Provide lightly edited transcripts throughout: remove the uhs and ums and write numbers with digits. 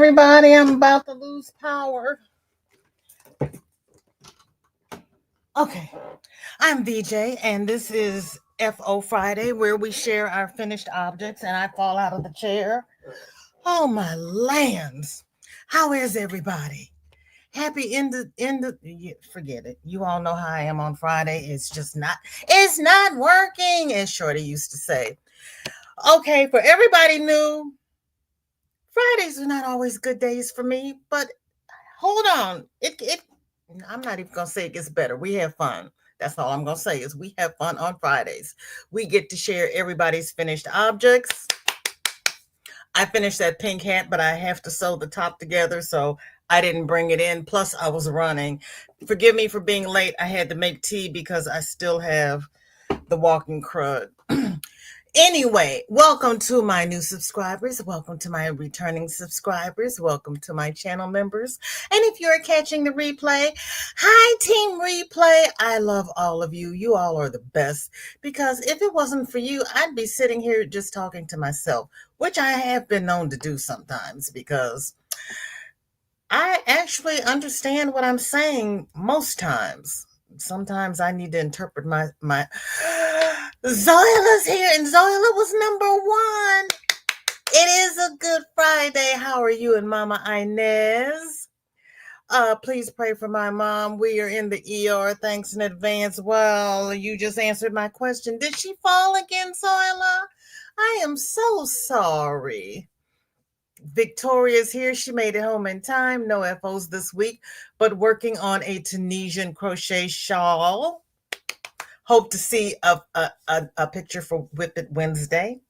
everybody. I'm about to lose power. Okay. I'm VJ, and this is FO Friday, where we share our finished objects, and I fall out of the chair. Oh, my lands. How is everybody? Happy forget it. You all know how I am on Friday. It's not working, as Shorty used to say. Okay, for everybody new, Fridays are not always good days for me, but hold on. I'm not even gonna say it gets better. We have fun. That's all I'm gonna say is we have fun on Fridays. We get to share everybody's finished objects. I finished that pink hat, but I have to sew the top together, so I didn't bring it in. Plus, I was running. Forgive me for being late. I had to make tea because I still have the walking crud. Anyway, welcome to my new subscribers. Welcome to my returning subscribers. Welcome to my channel members. And if you're catching the replay, hi, Team Replay. I love all of you. You all are the best. Because if it wasn't for you, I'd be sitting here just talking to myself, which I have been known to do sometimes because I actually understand what I'm saying most times. Sometimes I need to interpret my Zoila's here, and Zoila was number one. It is a good Friday. How are you and Mama Inez? Please pray for my mom. We are in the ER. Thanks in advance. Well, you just answered my question. Did she fall again, Zoila? I am so sorry. Victoria's here. She made it home in time. No FOs this week, but working on a Tunisian crochet shawl. Hope to see a picture for Whip It Wednesday.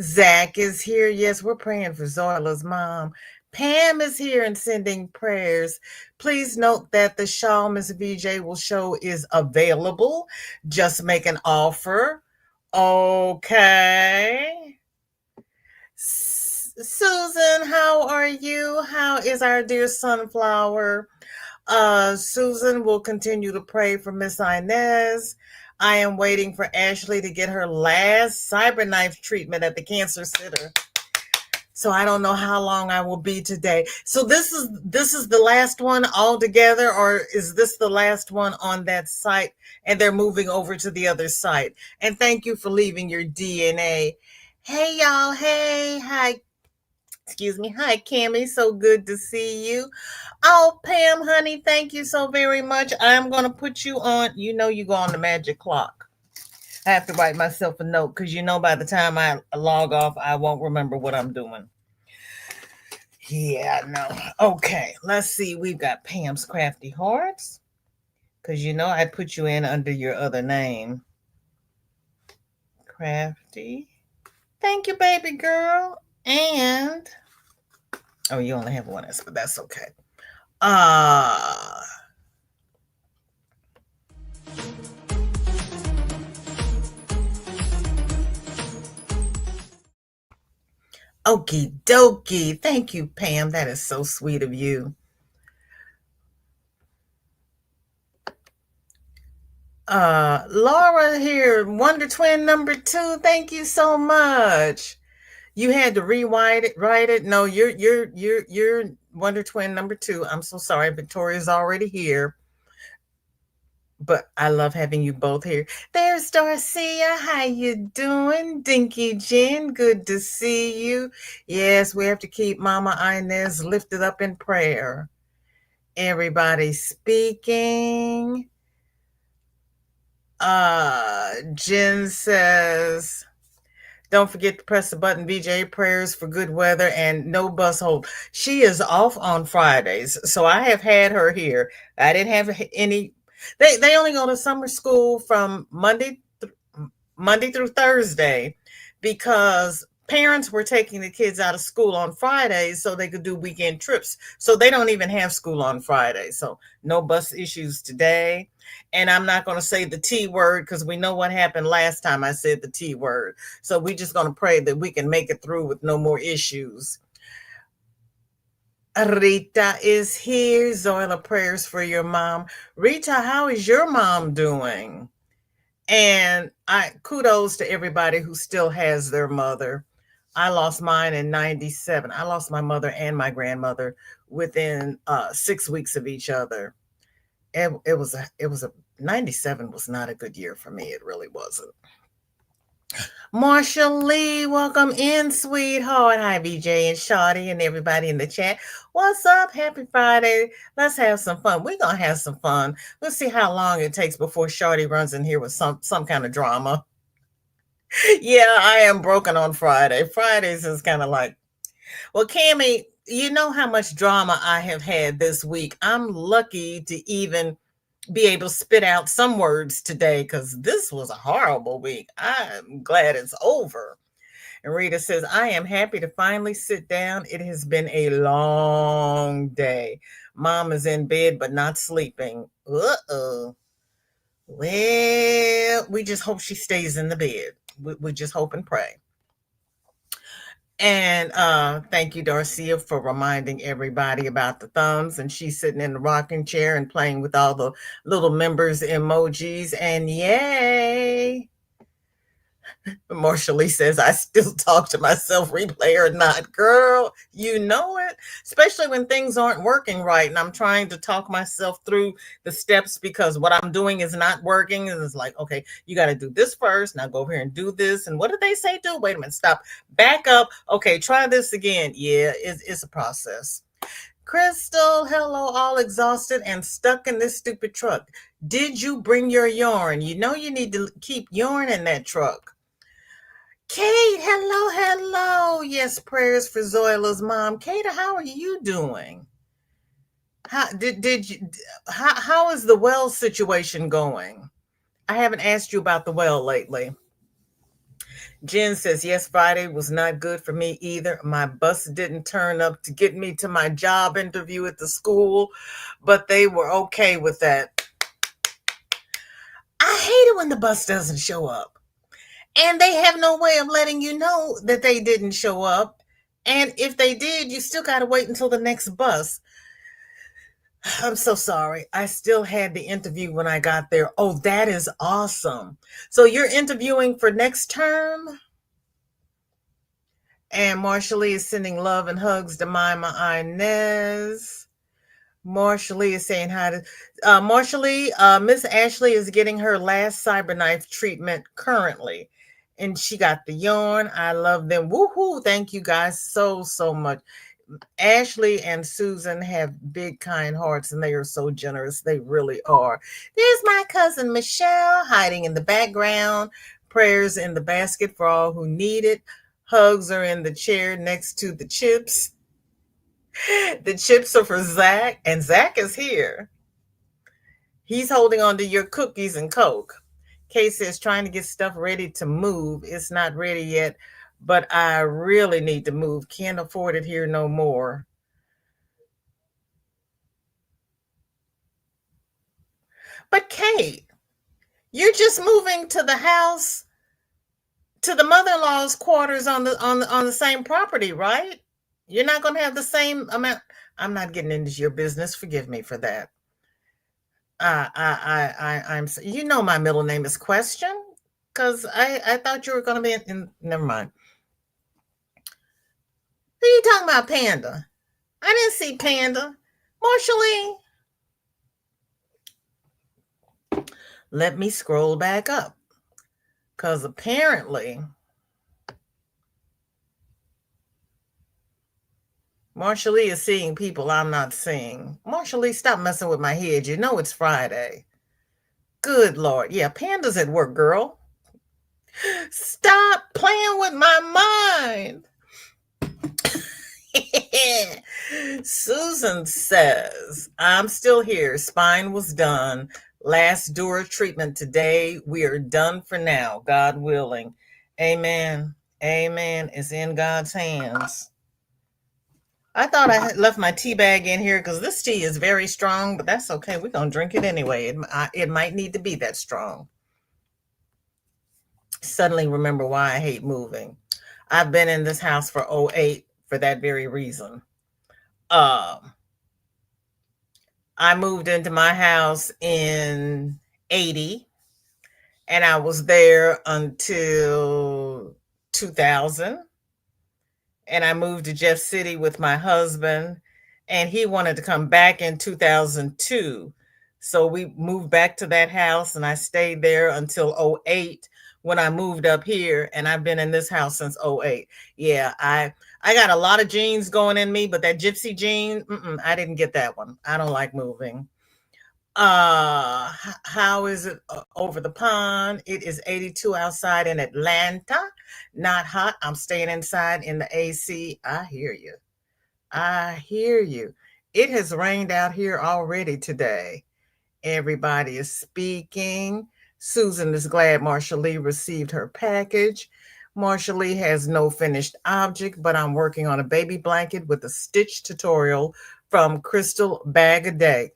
Zach is here. Yes, we're praying for Zoila's mom. Pam is here and sending prayers. Please note that the shawl Miss VJ will show is available. Just make an offer. Okay. Susan, how are you? How is our dear sunflower? Susan will continue to pray for Miss Inez. I am waiting for Ashley to get her last cyberknife treatment at the cancer center. So I don't know how long I will be today. So this is the last one altogether, or is this the last one on that site and they're moving over to the other site? And thank you for leaving your DNA. Hey y'all, hey, hi. Excuse me. Hi, Cammie. So good to see you. Oh, Pam, honey, thank you so very much. I'm going to put you on. You know you go on the magic clock. I have to write myself a note because by the time I log off, I won't remember what I'm doing. Yeah, no. Okay, let's see. We've got Pam's Crafty Hearts because I put you in under your other name. Crafty. Thank you, baby girl. And you only have one S, but that's okay. Okie dokie. Thank you, Pam. That is so sweet of you. Laura here, Wonder Twin number 2. Thank you so much. You had to rewrite it. No, you're Wonder Twin number 2. I'm so sorry. Victoria's already here. But I love having you both here. There's Darcia. How you doing? Dinky Jen, good to see you. Yes, we have to keep Mama Inez lifted up in prayer. Everybody speaking. Jen says, don't forget to press the button. VJ prayers for good weather and no bus hold. She is off on Fridays, so I have had her here. I didn't have any. They only go to summer school from Monday through Thursday because parents were taking the kids out of school on Fridays so they could do weekend trips. So they don't even have school on Friday. So no bus issues today. And I'm not going to say the T word because we know what happened last time I said the T word. So we're just going to pray that we can make it through with no more issues. Rita is here. Zoila, prayers for your mom. Rita, how is your mom doing? And kudos to everybody who still has their mother. I lost mine in 97. I lost my mother and my grandmother within 6 weeks of each other. It was a 97 was not a good year for me. It really wasn't. Marsha Lee, welcome in, sweetheart. Hi, BJ and Shawty and everybody in the chat. What's up? Happy Friday. Let's have some fun. We're gonna have some fun. Let's see how long it takes before Shawty runs in here with some kind of drama. Yeah, I am broken on Friday. Fridays is kind of like, well, Cammy, you know how much drama I have had this week. I'm lucky to even be able to spit out some words today because this was a horrible week. I'm glad it's over. And Rita says, I am happy to finally sit down. It has been a long day. Mom is in bed but not sleeping. Uh-oh. Well, we just hope she stays in the bed. We just hope and pray. And thank you, Darcia, for reminding everybody about the thumbs. And she's sitting in the rocking chair and playing with all the little members emojis. And yay! Marsha Lee says, I still talk to myself, replay or not. Girl, you know it. Especially when things aren't working right. And I'm trying to talk myself through the steps because what I'm doing is not working. And it's like, okay, you got to do this first. Now go over here and do this. And what did they say? Do? Wait a minute. Stop. Back up. Okay, try this again. Yeah, it's a process. Crystal, hello, all exhausted and stuck in this stupid truck. Did you bring your yarn? You know you need to keep yarn in that truck. Kate, hello. Yes, prayers for Zoila's mom. Kate, how are you doing? How is the well situation going? I haven't asked you about the well lately. Jen says, yes, Friday was not good for me either. My bus didn't turn up to get me to my job interview at the school, but they were okay with that. I hate it when the bus doesn't show up. And they have no way of letting you know that they didn't show up. And if they did, you still got to wait until the next bus. I'm so sorry. I still had the interview when I got there. Oh, that is awesome. So you're interviewing for next term? And Marsha Lee is sending love and hugs to Mima Inez. Marsha Lee is saying hi to Marsha Lee. Miss Ashley is getting her last cyberknife treatment currently. And she got the yarn. I love them. Woohoo. Thank you guys so much. Ashley and Susan have big, kind hearts, and they are so generous. They really are. There's my cousin Michelle hiding in the background. Prayers in the basket for all who need it. Hugs are in the chair next to the chips. The chips are for Zach, and Zach is here. He's holding on to your cookies and Coke. Kay says, trying to get stuff ready to move. It's not ready yet, but I really need to move. Can't afford it here no more. But Kate, you're just moving to the house, to the mother-in-law's quarters on the same property, right? You're not going to have the same amount. I'm not getting into your business. Forgive me for that. I'm. You know, my middle name is Question, because I thought you were going to be in. Never mind. Who are you talking about, Panda? I didn't see Panda. Marsha Lee. Let me scroll back up, because apparently Marsha Lee is seeing people I'm not seeing. Marsha Lee, stop messing with my head. You know it's Friday. Good Lord. Yeah, Panda's at work, girl. Stop playing with my mind. Susan says, I'm still here. Spine was done. Last Dura treatment today. We are done for now, God willing. Amen. Amen. It's in God's hands. I thought I had left my tea bag in here because this tea is very strong, but that's okay. We're going to drink it anyway. It might need to be that strong. Suddenly remember why I hate moving. I've been in this house for 08 for that very reason. I moved into my house in 80, and I was there until 2000. and I moved to Jeff City with my husband, and he wanted to come back in 2002. So we moved back to that house, and I stayed there until '08 when I moved up here, and I've been in this house since '08. Yeah, I got a lot of genes going in me, but that gypsy gene, I didn't get that one. I don't like moving. How is it over the pond? It is 82 outside in Atlanta. Not hot. I'm staying inside in the AC. I hear you. I hear you. It has rained out here already today. Everybody is speaking. Susan is glad Marsha Lee received her package. Marsha Lee has no finished object, but I'm working on a baby blanket with a stitch tutorial from Crystal Bag a Day.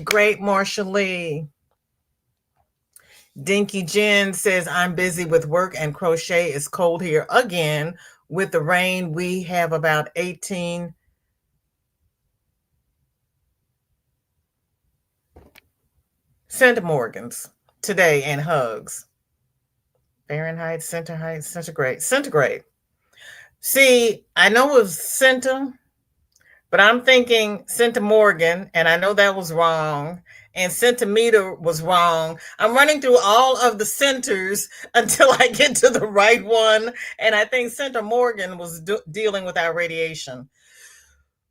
Great, Marsha Lee. Dinky Jen says, I'm busy with work and crochet. It's cold here again. With the rain, we have about 18 centimorgans today and hugs. Fahrenheit, centigrade, centigrade. See, I know it was centi, but I'm thinking centimorgan, and I know that was wrong. And centimeter was wrong. I'm running through all of the centers until I get to the right one. And I think centimorgan was dealing with our radiation.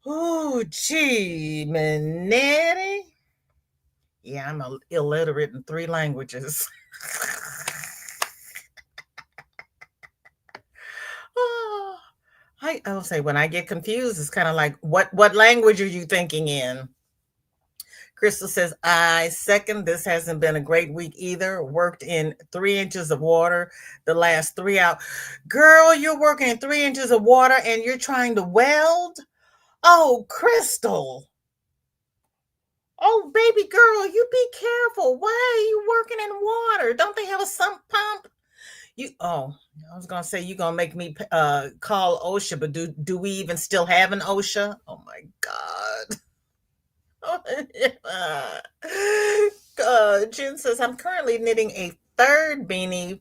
Oh, gee, Manetti. Yeah, I'm illiterate in 3 languages. Oh, I'll say when I get confused, it's kind of like, what language are you thinking in? Crystal says, I second. This hasn't been a great week either. Worked in 3 inches of water the last 3 hours. Girl, you're working in 3 inches of water and you're trying to weld? Oh, Crystal. Oh, baby girl, you be careful. Why are you working in water? Don't they have a sump pump? I was gonna say you're gonna make me call OSHA, but do we even still have an OSHA? Oh my God. Jen says, I'm currently knitting a third beanie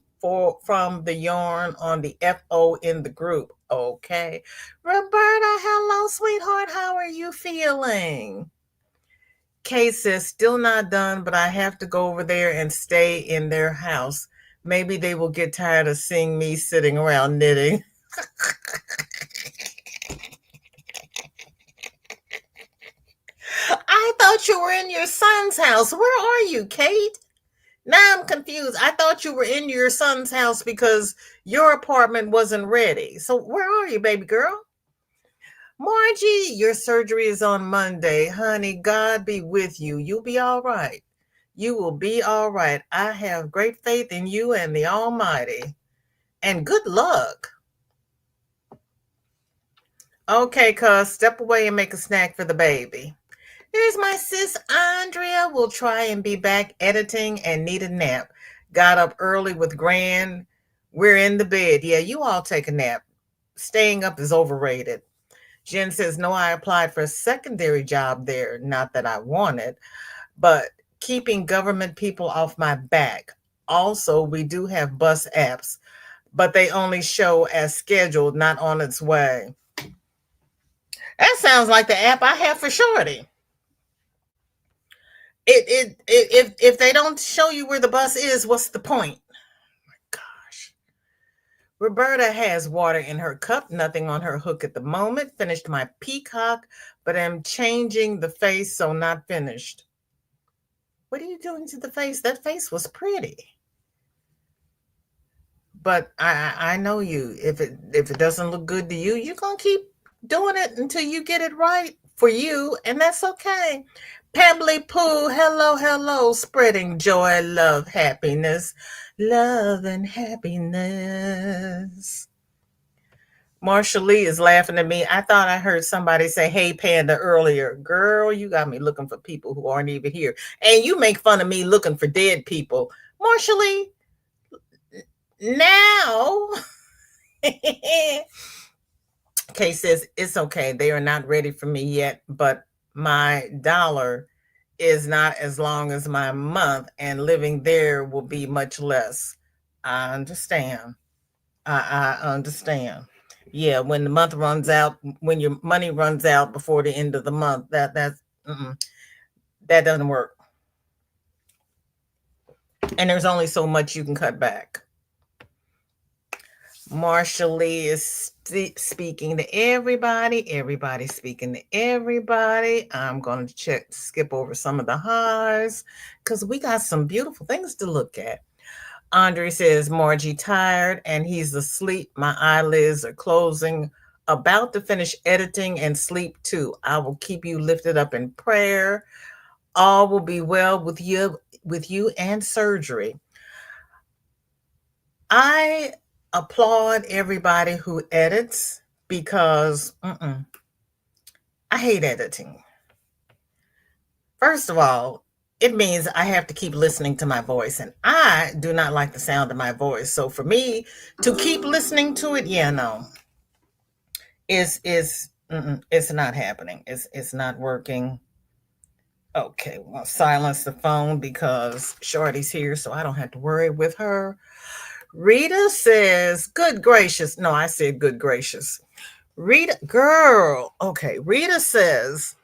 from the yarn on the FO in the group. Okay. Roberta, hello, sweetheart. How are you feeling? Kay says, still not done, but I have to go over there and stay in their house. Maybe they will get tired of seeing me sitting around knitting. I thought you were in your son's house. Where are you, Kate? Now I'm confused. I thought you were in your son's house because your apartment wasn't ready. So where are you, baby girl? Margie, your surgery is on Monday. Honey, God be with you. You'll be all right. You will be all right. I have great faith in you and the Almighty. And good luck. Okay, cuz, step away and make a snack for the baby. Here's my sis Andrea. Will try and be back editing and need a nap. Got up early with Gran. We're in the bed. Yeah, you all take a nap. Staying up is overrated. Jen says, no, I applied for a secondary job there. Not that I wanted, but keeping government people off my back. Also, we do have bus apps, but they only show as scheduled, not on its way. That sounds like the app I have for Shorty. If they don't show you where the bus is, what's the point? Gosh. Roberta has water in her cup, nothing on her hook at the moment. Finished my peacock, but I'm changing the face, so not finished. What are you doing to the face? That face was pretty. But I know you. If it doesn't look good to you, you're gonna keep doing it until you get it right for you, and that's okay. Pebbley Pooh, hello, spreading joy, love, happiness, love and happiness. Marsha Lee is laughing at me. I thought I heard somebody say, hey, Panda, earlier. Girl, you got me looking for people who aren't even here. And you make fun of me looking for dead people. Marsha Lee, now. Kay says, it's okay. They are not ready for me yet, but my dollar is not as long as my month, and living there will be much less. I understand. I understand. Yeah, when the month runs out, when your money runs out before the end of the month, that doesn't work. And there's only so much you can cut back. Marsha Lee is speaking to everybody. Everybody's speaking to everybody. I'm going to skip over some of the highs because we got some beautiful things to look at. Andre says, Margie tired and he's asleep. My eyelids are closing. About to finish editing and sleep too. I will keep you lifted up in prayer. All will be well with you and surgery. I applaud everybody who edits because I hate editing. First of all, it means I have to keep listening to my voice, and I do not like the sound of my voice. So for me to keep listening to it, no, it's not happening. It's not working. Okay, well, silence the phone because Shorty's here, so I don't have to worry with her. Rita says, good gracious. No, I said good gracious. Rita, girl. Okay, Rita says,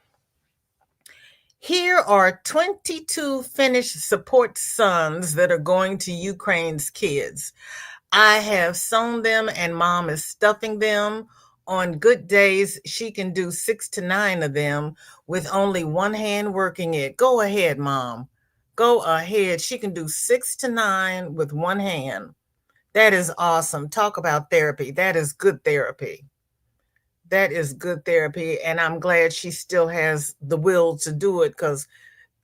here are 22 Finnish support sons that are going to Ukraine's kids. I have sewn them and mom is stuffing them. On good days, she can do 6 to 9 of them with only one hand working it. Go ahead, mom. Go ahead. She can do 6 to 9 with one hand. That is awesome. Talk about therapy. That is good therapy. That is good therapy. And I'm glad she still has the will to do it because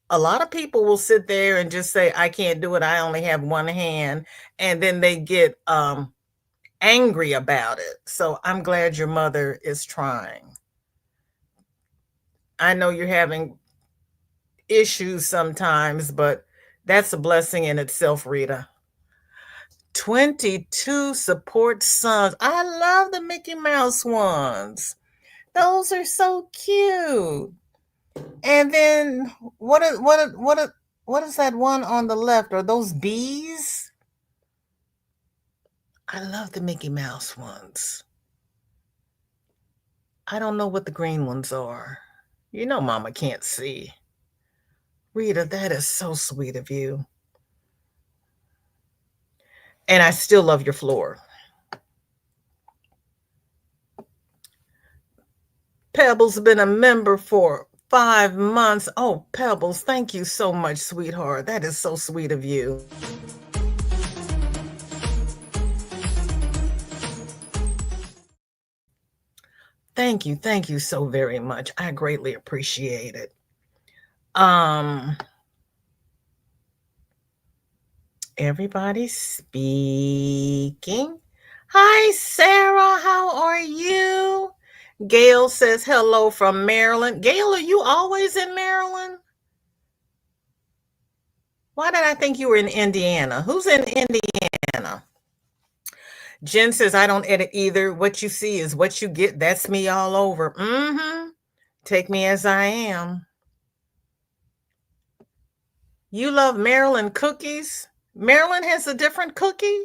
a lot of people will sit there and just say, I can't do it. I only have one hand. And then they get angry about it. So I'm glad your mother is trying. I know you're having issues sometimes, but that's a blessing in itself, Rita. 22 support sons. I love the Mickey Mouse ones. Those are so cute. And then what is that one on the left? Are those bees? I love the Mickey Mouse ones. I don't know what the green ones are. You know Mama can't see. Rita, that is so sweet of you. And I still love your floor. Pebbles been a member for 5 months. Oh, Pebbles, thank you so much, sweetheart. That is so sweet of you. Thank you so very much. I greatly appreciate it. Everybody speaking. Hi, Sarah. How are you? Gail says hello from Maryland. Gail, are you always in Maryland? Why did I think you were in Indiana? Who's in Indiana? Jen says, I don't edit either. What you see is what you get. That's me all over. Take me as I am. You love Maryland cookies? Maryland has a different cookie?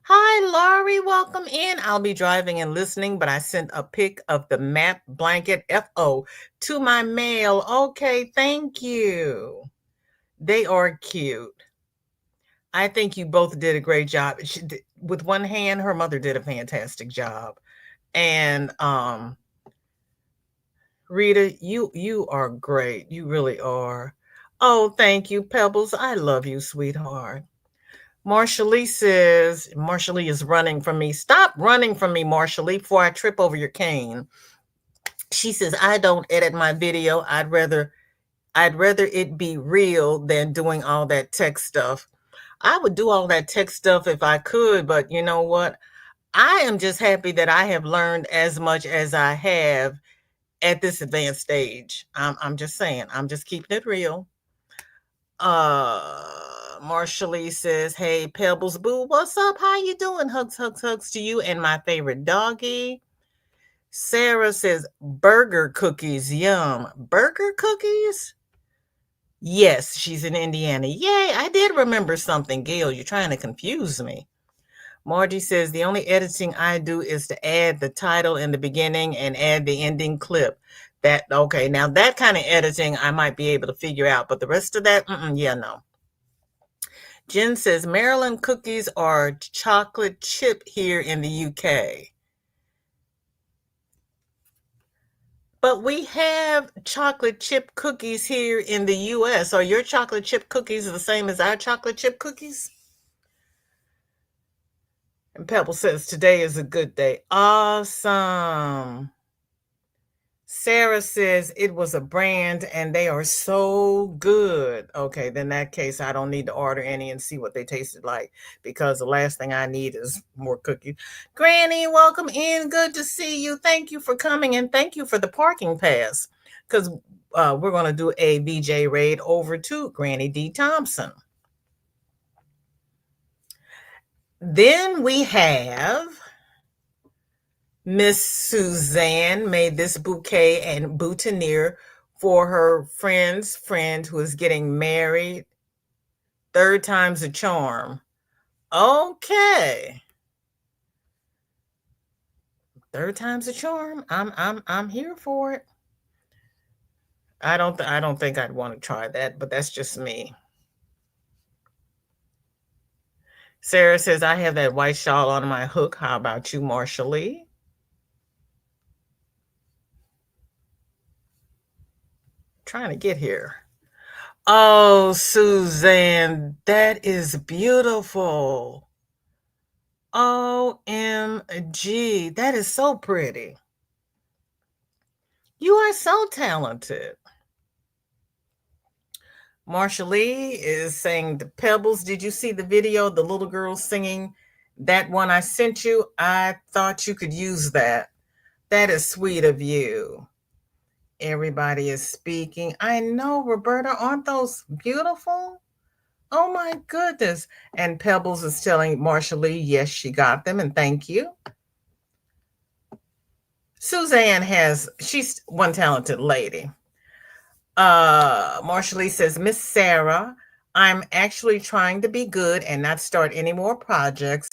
Hi, Laurie. Welcome in. I'll be driving and listening, but I sent a pic of the map blanket FO to my mail. Okay, thank you. They are cute. I think you both did a great job. With one hand, her mother did a fantastic job. And Rita, you are great. You really are. Oh, thank you, Pebbles. I love you, sweetheart. Marsha Lee says, Marsha Lee is running from me. Stop running from me, Marsha Lee, before I trip over your cane. She says, I don't edit my video. I'd rather it be real than doing all that tech stuff. I would do all that tech stuff if I could, but you know what? I am just happy that I have learned as much as I have at this advanced stage. I'm just saying, I'm just keeping it real. Marsha Lee says, hey, Pebbles Boo, what's up? How you doing? Hugs to you and my favorite doggy. Sarah says, burger cookies, yum. Burger cookies? Yes, she's in Indiana. Yay, I did remember something. Gail, you're trying to confuse me. Margie says the only editing I do is to add the title in the beginning and add the ending clip. That okay, now that kind of editing I might be able to figure out, but the rest of that, yeah, no. Jen says Maryland cookies are chocolate chip here in the UK. But we have chocolate chip cookies here in the US. Are your chocolate chip cookies the same as our chocolate chip cookies? And Pebble says today is a good day. Awesome. Sarah says it was a brand and they are so good. Okay, then in that case, I don't need to order any and see what they tasted like because the last thing I need is more cookies. Granny, welcome in. Good to see you. Thank you for coming and thank you for the parking pass because we're going to do a VJ raid over to Granny D. Thompson. Then we have Miss Suzanne made this bouquet and boutonniere for her friend's friend who is getting married. Third time's a charm. Okay. Third time's a charm. I'm here for it. I don't think I'd want to try that, but that's just me. Sarah says I have that white shawl on my hook. How about you, Marsha Lee? Trying to get here. Oh, Suzanne, that is beautiful. OMG, that is so pretty. You are so talented. Marsha Lee is saying the Pebbles. Did you see the video? The little girl singing that one I sent you? I thought you could use that. That is sweet of you. Everybody is speaking. I know, Roberta, aren't those beautiful? Oh my goodness. And Pebbles is telling Marsha Lee, yes, she got them, and thank you. Suzanne she's one talented lady. Marsha Lee says, Miss Sarah, I'm actually trying to be good and not start any more projects,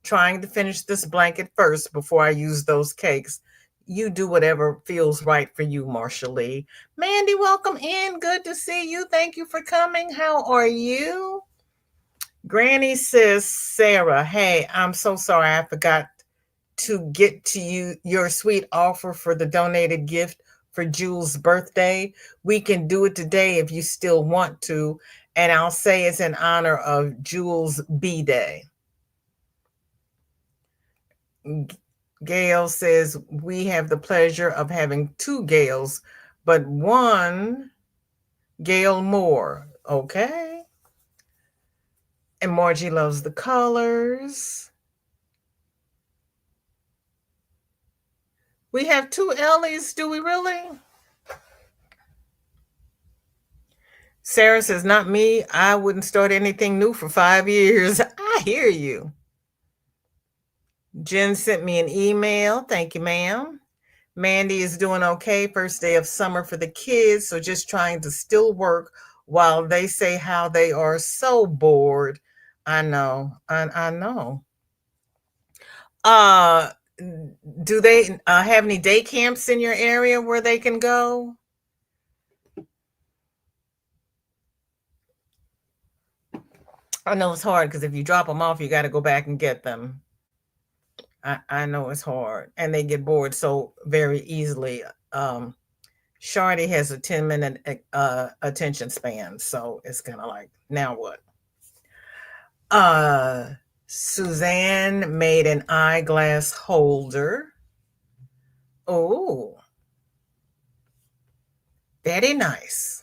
trying to finish this blanket first before I use those cakes. You do whatever feels right for you, Marsha Lee. Mandy, welcome in. Good to see you. Thank you for coming. How are you? Granny says, Sarah, hey, I'm so sorry I forgot to get to you your sweet offer for the donated gift for Jules' birthday. We can do it today if you still want to. And I'll say it's in honor of Jules' B-Day. Gail says, we have the pleasure of having two Gails, but one Gail Moore. Okay. And Margie loves the colors. We have two Ellies, do we really? Sarah says, not me. I wouldn't start anything new for 5 years. I hear you. Jen sent me an email. Thank you, ma'am. Mandy is doing okay. First day of summer for the kids. So just trying to still work while they say how they are so bored. I know. I know. Do they have any day camps in your area where they can go? I know it's hard because if you drop them off, you got to go back and get them. I know it's hard, and they get bored so very easily. Shardy has a 10-minute attention span, so it's kind of like, now what? Suzanne made an eyeglass holder. Oh, very nice.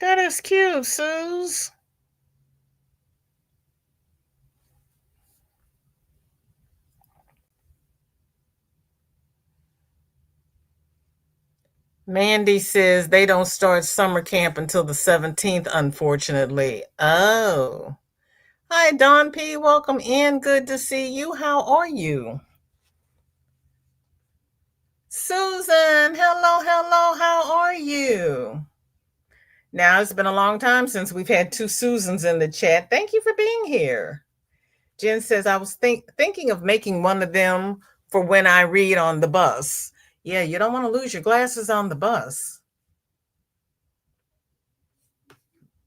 That is cute, Suze. Mandy says they don't start summer camp until the 17th, unfortunately. Oh. Hi, Don P. Welcome in. Good to see you. How are you? Susan, hello, hello. How are you? Now, it's been a long time since we've had two Susans in the chat. Thank you for being here. Jen says, I was thinking of making one of them for when I read on the bus. Yeah, you don't want to lose your glasses on the bus.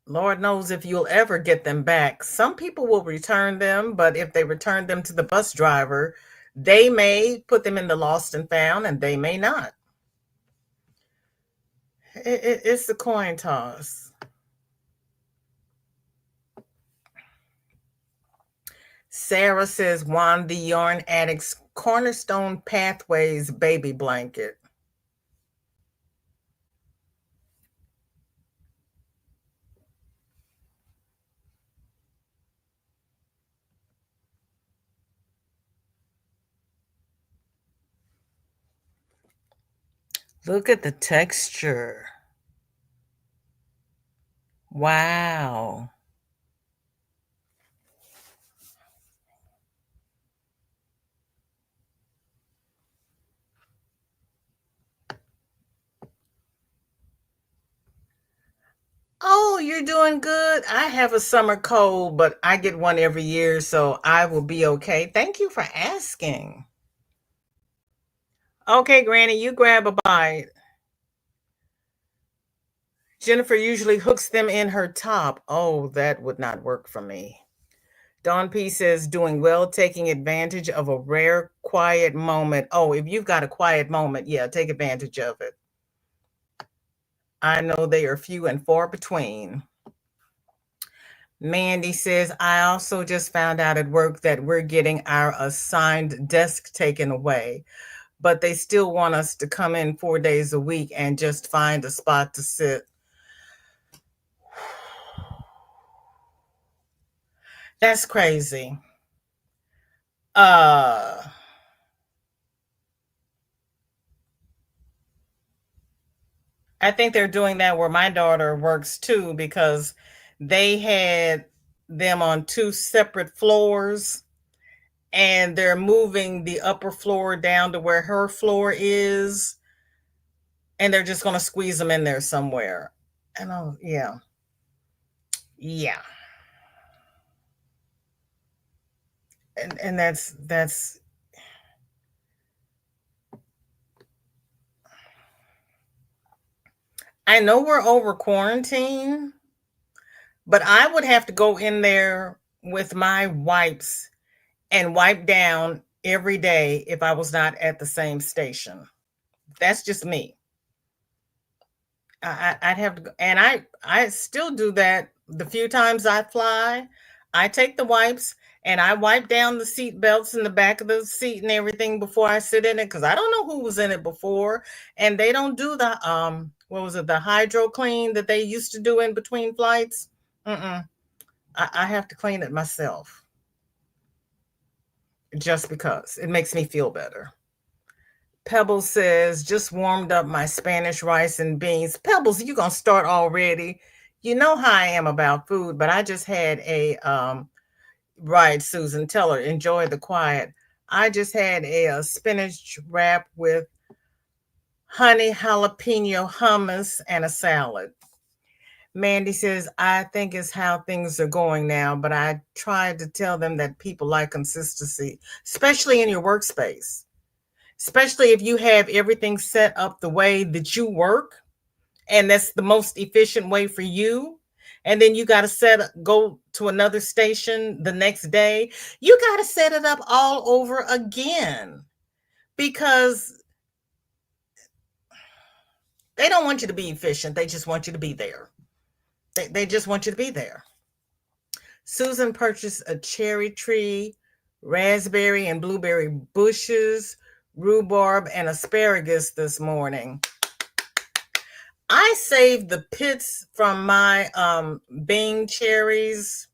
Lord knows if you'll ever get them back. Some people will return them, but if they return them to the bus driver, they may put them in the lost and found, and they may not. It's the coin toss. Sarah says, Juan the Yarn Addict's Cornerstone Pathways baby blanket. Look at the texture. Wow. Oh, you're doing good. I have a summer cold, but I get one every year, so I will be okay. Thank you for asking. Okay, Granny, you grab a bite. Jennifer usually hooks them in her top. Oh, that would not work for me. Dawn P says, doing well, taking advantage of a rare quiet moment. Oh, if you've got a quiet moment, yeah, take advantage of it. I know they are few and far between. Mandy says, I also just found out at work that we're getting our assigned desk taken away, but they still want us to come in 4 days a week and just find a spot to sit. That's crazy. I think they're doing that where my daughter works too, because they had them on two separate floors and they're moving the upper floor down to where her floor is, and they're just going to squeeze them in there somewhere. And oh, yeah. Yeah. And that's I know we're over quarantine, but I would have to go in there with my wipes and wipe down every day if I was not at the same station. That's just me. I'd have to go, and I still do that. The few times I fly, I take the wipes and I wipe down the seat belts in the back of the seat and everything before I sit in it, because I don't know who was in it before, and they don't do the what was it, the hydro clean that they used to do in between flights. Mm-mm. I have to clean it myself just because it makes me feel better. Pebbles says, just warmed up my Spanish rice and beans. Pebbles, you gonna start already? You know how I am about food, but I just had a right, Susan. Tell her, enjoy the quiet. I just had a spinach wrap with honey jalapeno hummus and a salad. Mandy says, I think it's how things are going now, but I tried to tell them that people like consistency, especially in your workspace, especially if you have everything set up the way that you work and that's the most efficient way for you. And then you got to go to another station the next day. You got to set it up all over again, because they don't want you to be efficient. They just want you to be there. They just want you to be there. Susan purchased a cherry tree, raspberry and blueberry bushes, rhubarb, and asparagus this morning. I saved the pits from my Bing cherries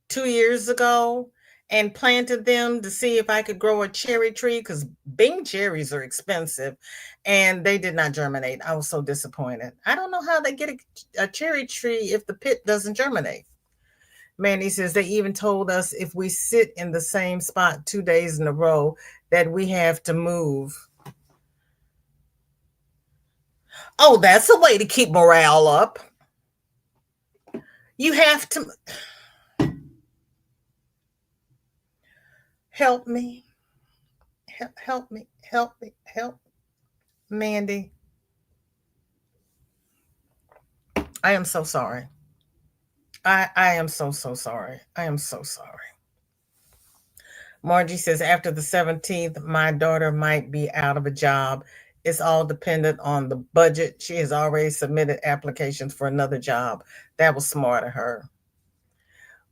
2 years ago and planted them to see if I could grow a cherry tree, because Bing cherries are expensive and they did not germinate. I was so disappointed. I don't know how they get a cherry tree if the pit doesn't germinate. Mandy says they even told us if we sit in the same spot 2 days in a row that we have to move. Oh, that's a way to keep morale up. You have to help me, help me, help me, help. Mandy, I am so sorry. I am so sorry. I am so sorry. Margie says after the 17th, my daughter might be out of a job. It's all dependent on the budget. She has already submitted applications for another job. That was smart of her.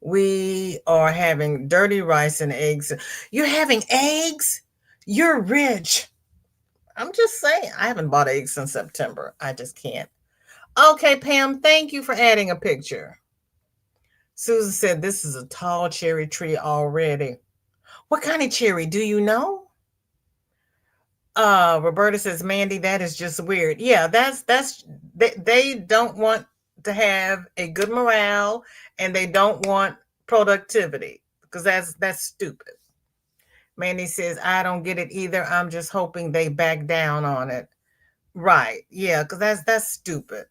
We are having dirty rice and eggs. You're having eggs? You're rich. I'm just saying, I haven't bought eggs since September. I just can't. Okay, Pam, thank you for adding a picture. Susan said, this is a tall cherry tree already. What kind of cherry? Do you know? Roberta says, Mandy, that is just weird. Yeah, that's they don't want to have a good morale and they don't want productivity because that's stupid. Mandy says, I don't get it either. I'm just hoping they back down on it. Right. Yeah, because that's stupid.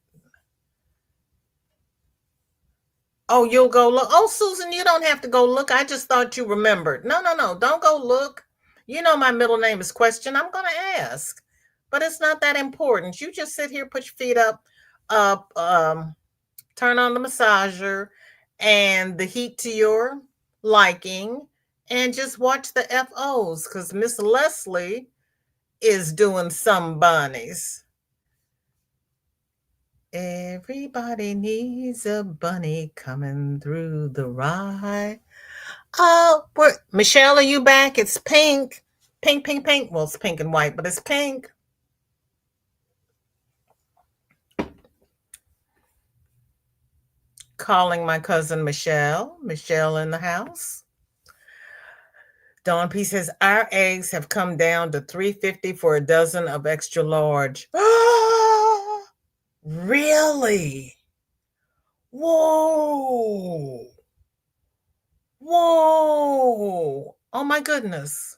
Oh, you'll go look. Oh, Susan, you don't have to go look. I just thought you remembered. No, no, no. Don't go look. You know my middle name is Question. I'm gonna ask. But it's not that important. You just sit here, put your feet up, turn on the massager and the heat to your liking, and just watch the FOs because Miss Leslie is doing some bunnies. Everybody needs a bunny coming through the rye. Oh, Michelle, are you back? It's pink. Pink, pink, pink. Well, it's pink and white, but it's pink. Calling my cousin Michelle. Michelle in the house. Dawn P says, our eggs have come down to $3.50 for a dozen of extra large. Really? Whoa. Whoa. Oh my goodness.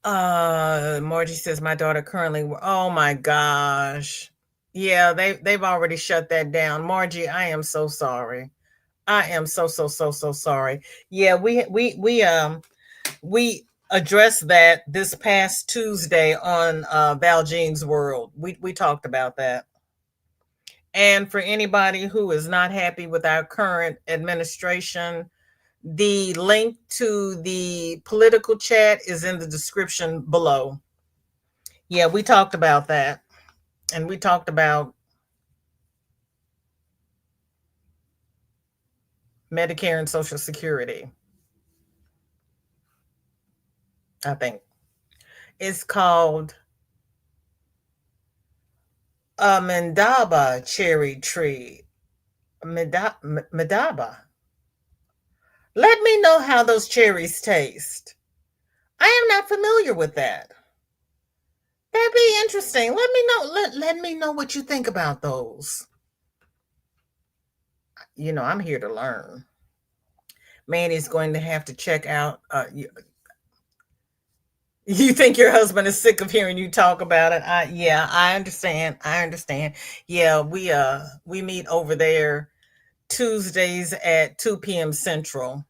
Margie says my daughter currently, oh my gosh. Yeah, they've already shut that down. Margie, I am so sorry. I am so sorry. Yeah, we addressed that this past Tuesday on Valjean's World. We talked about that. And for anybody who is not happy with our current administration, the link to the political chat is in the description below. Yeah, we talked about that. And we talked about Medicare and Social Security, I think. It's called a Mandaba cherry tree. Medaba. Let me know how those cherries taste. I am not familiar with that. That'd be interesting. Let me know. Let me know what you think about those. You know, I'm here to learn. Manny's going to have to check out. You think your husband is sick of hearing you talk about it? Yeah, I understand. I understand. Yeah, we meet over there Tuesdays at 2 p.m. Central,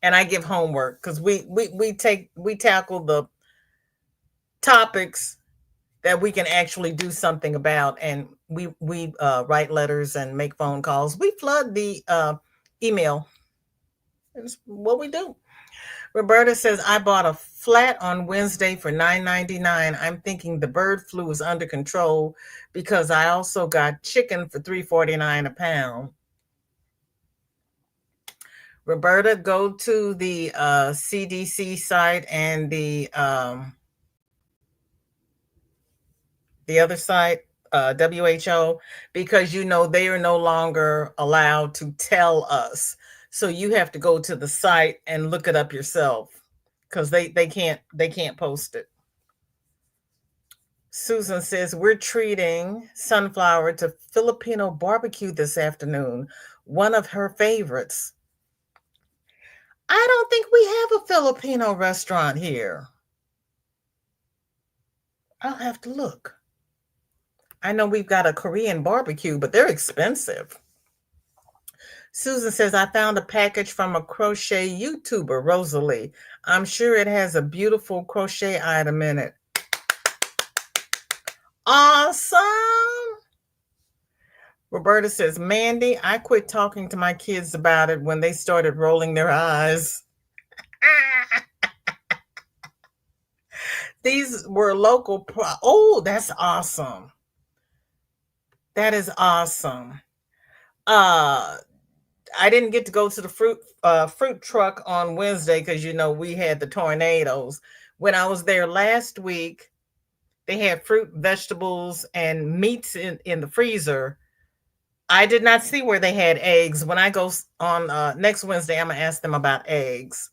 and I give homework because we tackle the topics that we can actually do something about, and we write letters and make phone calls. We flood the email. It's what we do. Roberta says, I bought a flat on Wednesday for $9.99. I'm thinking the bird flu is under control because I also got chicken for $3.49 a pound. Roberta, go to the CDC site and the other site, WHO, because you know they are no longer allowed to tell us. So you have to go to the site and look it up yourself because they can't post it. Susan says we're treating Sunflower to Filipino barbecue this afternoon, one of her favorites. I don't think we have a Filipino restaurant here. I'll have to look. I know we've got a Korean barbecue, but they're expensive. Susan says, I found a package from a crochet YouTuber, Rosalie. I'm sure it has a beautiful crochet item in it. Awesome. Roberta says, Mandy, I quit talking to my kids about it when they started rolling their eyes. These were local. Oh, that's awesome. That is awesome. I didn't get to go to the fruit truck on Wednesday because we had the tornadoes. When I was there last week, they had fruit, vegetables, and meats in the freezer. I did not see where they had eggs. When I go on next Wednesday, I'm gonna ask them about eggs.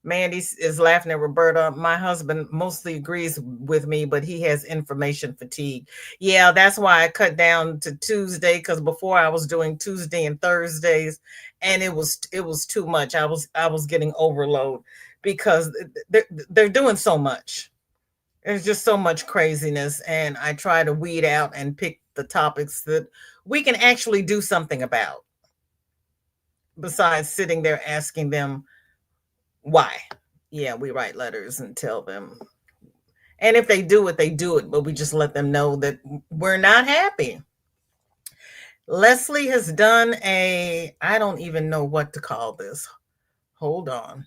Mandy is laughing at Roberta. My husband mostly agrees with me, but he has information fatigue. Yeah, that's why I cut down to Tuesday, because before I was doing Tuesday and Thursdays, and it was too much. I was getting overload because they're doing so much. There's just so much craziness, and I try to weed out and pick the topics that we can actually do something about, besides sitting there asking them why. Yeah, we write letters and tell them. And if they do it, they do it, but we just let them know that we're not happy. Leslie has done I don't even know what to call this. Hold on.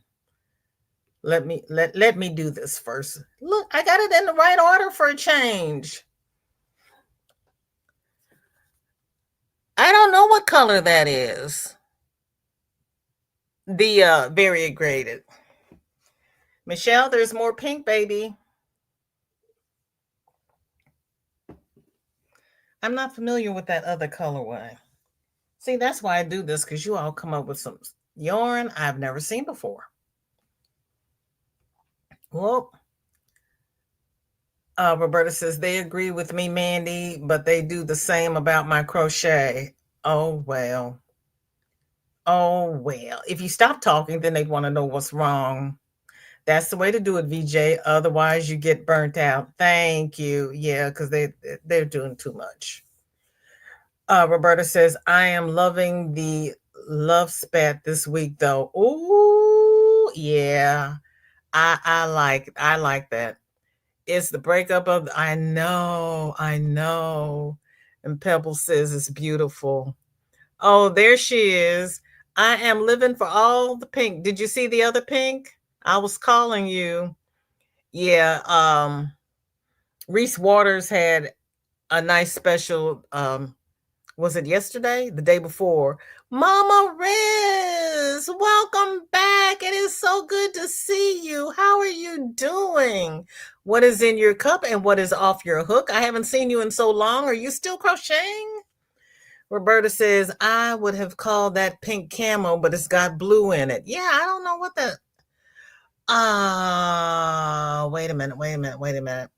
Let me do this first. Look, I got it in the right order for a change. I don't know what color that is. The variegated. Michelle, there's more pink, baby. I'm not familiar with that other colorway. See, that's why I do this, because you all come up with some yarn I've never seen before. Well, Roberta says, they agree with me, Mandy, but they do the same about my crochet. Oh, well. Oh, well. If you stop talking, then they'd want to know what's wrong. That's the way to do it, VJ. Otherwise, you get burnt out. Thank you. Yeah, because they're doing too much. Roberta says, I am loving the love spat this week, though. Ooh, yeah. I like that. It's the breakup of I know. And Pebble says it's beautiful. Oh, there she is. I am living for all the pink. Did you see the other pink? I was calling you. Yeah, Reese Waters had a nice special. Was it yesterday? The day before? Mama Riz, welcome back. It is so good to see you. How are you doing? What is in your cup and what is off your hook? I haven't seen you in so long. Are you still crocheting? Roberta says, I would have called that pink camo, but it's got blue in it. Yeah, I don't know what the. Wait a minute.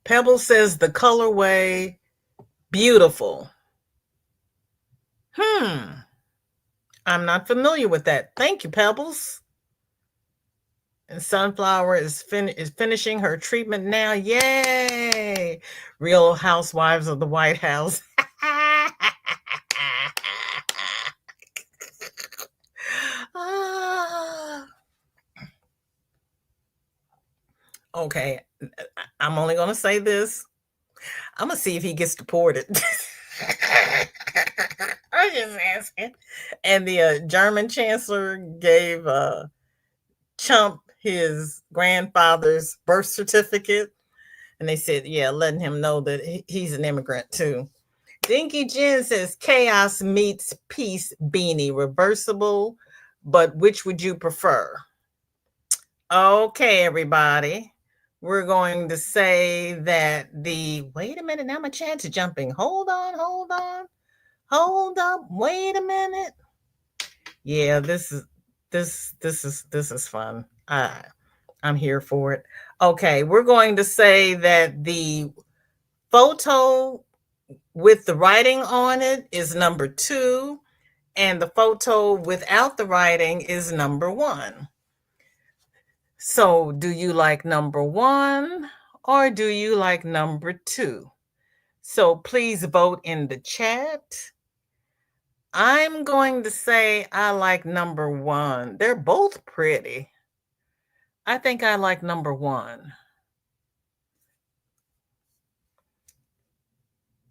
Pebble says the colorway, beautiful. I'm not familiar with that. Thank you, Pebbles. And Sunflower is finishing her treatment now. Yay! Real Housewives of the White House. Okay, I'm only going to say this. I'm going to see if he gets deported. I'm just asking. And the German chancellor gave Chump his grandfather's birth certificate. And they said, yeah, letting him know that he's an immigrant too. Dinky Jen says, chaos meets peace beanie, reversible, but which would you prefer? Okay, everybody. We're going to say that wait a minute, now my chat's jumping. Hold on. Hold up. Wait a minute. Yeah, this is fun. I'm here for it. Okay, we're going to say that the photo with the writing on it is number 2, and the photo without the writing is number 1. So, do you like number one or do you like number two? So, please vote in the chat. I'm going to say I like number one. They're both pretty. I think I like number one.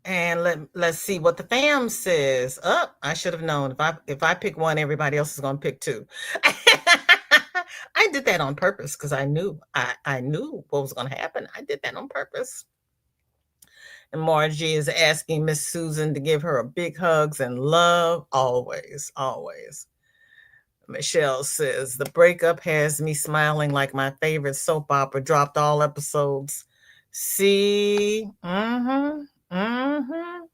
And let's see what the fam says. Oh, I should have known. If I pick one, everybody else is gonna pick two. I did that on purpose because I knew what was gonna happen. I did that on purpose. And Margie is asking Miss Susan to give her a big hugs and love. Always, always. Michelle says the breakup has me smiling like my favorite soap opera dropped all episodes. See? Mm-hmm. Mm-hmm.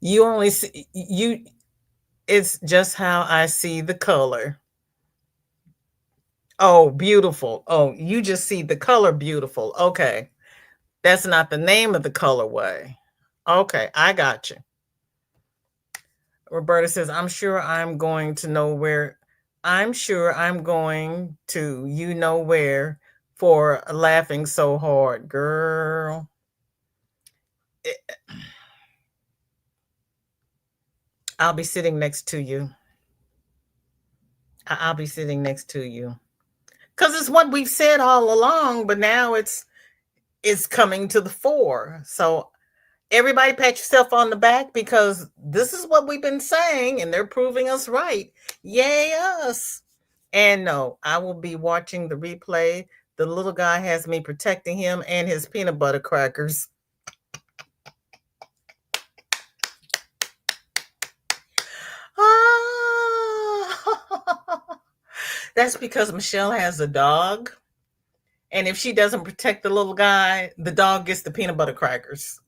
You only see you it's just how I see the color. Oh, beautiful. Oh, you just see the color beautiful. Okay. That's not the name of the colorway. Okay, I got you. Roberta says, I'm sure I'm going to you know where for laughing so hard, girl. I'll be sitting next to you. I'll be sitting next to you. Because it's what we've said all along, but now it's coming to the fore. So everybody pat yourself on the back because this is what we've been saying and they're proving us right. Yay us. And no, I will be watching the replay. The little guy has me protecting him and his peanut butter crackers. That's because Michelle has a dog. And if she doesn't protect the little guy, the dog gets the peanut butter crackers.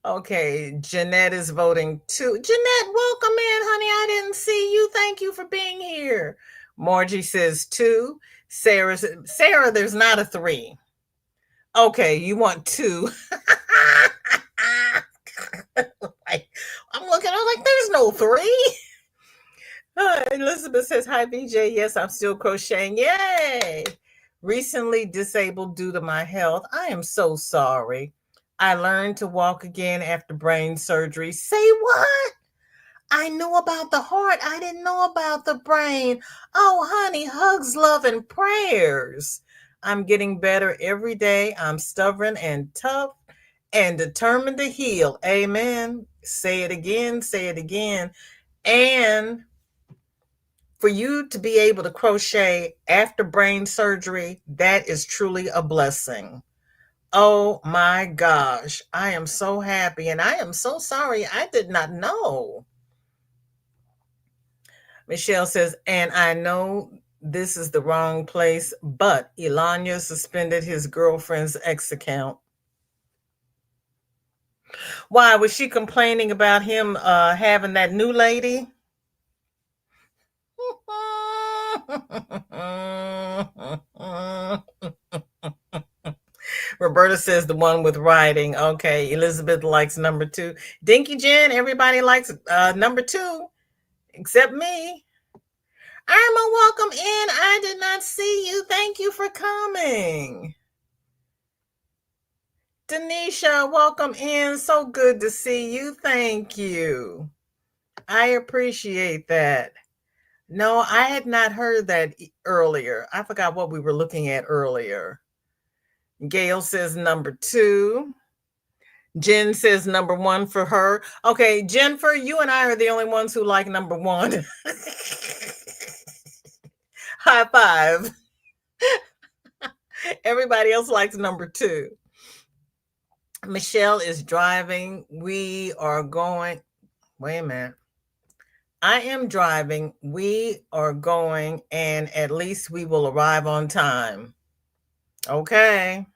Okay, Jeanette is voting too. Jeanette, welcome in, honey. I didn't see you. Thank you for being here. Margie says two. Sarah, there's not a three. Okay, you want two. I'm looking, I'm like, there's no three. Elizabeth says, hi, BJ. Yes, I'm still crocheting. Yay. Recently disabled due to my health. I am so sorry. I learned to walk again after brain surgery. Say what? I knew about the heart. I didn't know about the brain. Oh, honey, hugs, love, and prayers. I'm getting better every day. I'm stubborn and tough and determined to heal. Amen. Say it again. Say it again. And for you to be able to crochet after brain surgery, that is truly a blessing. Oh my gosh. I am so happy and I am so sorry. I did not know. Michelle says, and I know this is the wrong place, but Elanya suspended his girlfriend's X account. Why was she complaining about him having that new lady? Roberta says the one with writing. Okay, Elizabeth likes number two. Dinky Jen, everybody likes number two, except me. Irma, welcome in. I did not see you. Thank you for coming. Denisha, welcome in. So good to see you. Thank you. I appreciate that. No, I had not heard that earlier. I forgot what we were looking at earlier. Gail says number two. Jen says number one for her. Okay, Jennifer, you and I are the only ones who like number one. High five. Everybody else likes number two. Michelle is driving. We are going. Wait a minute. I am driving. We are going, and at least we will arrive on time. Okay.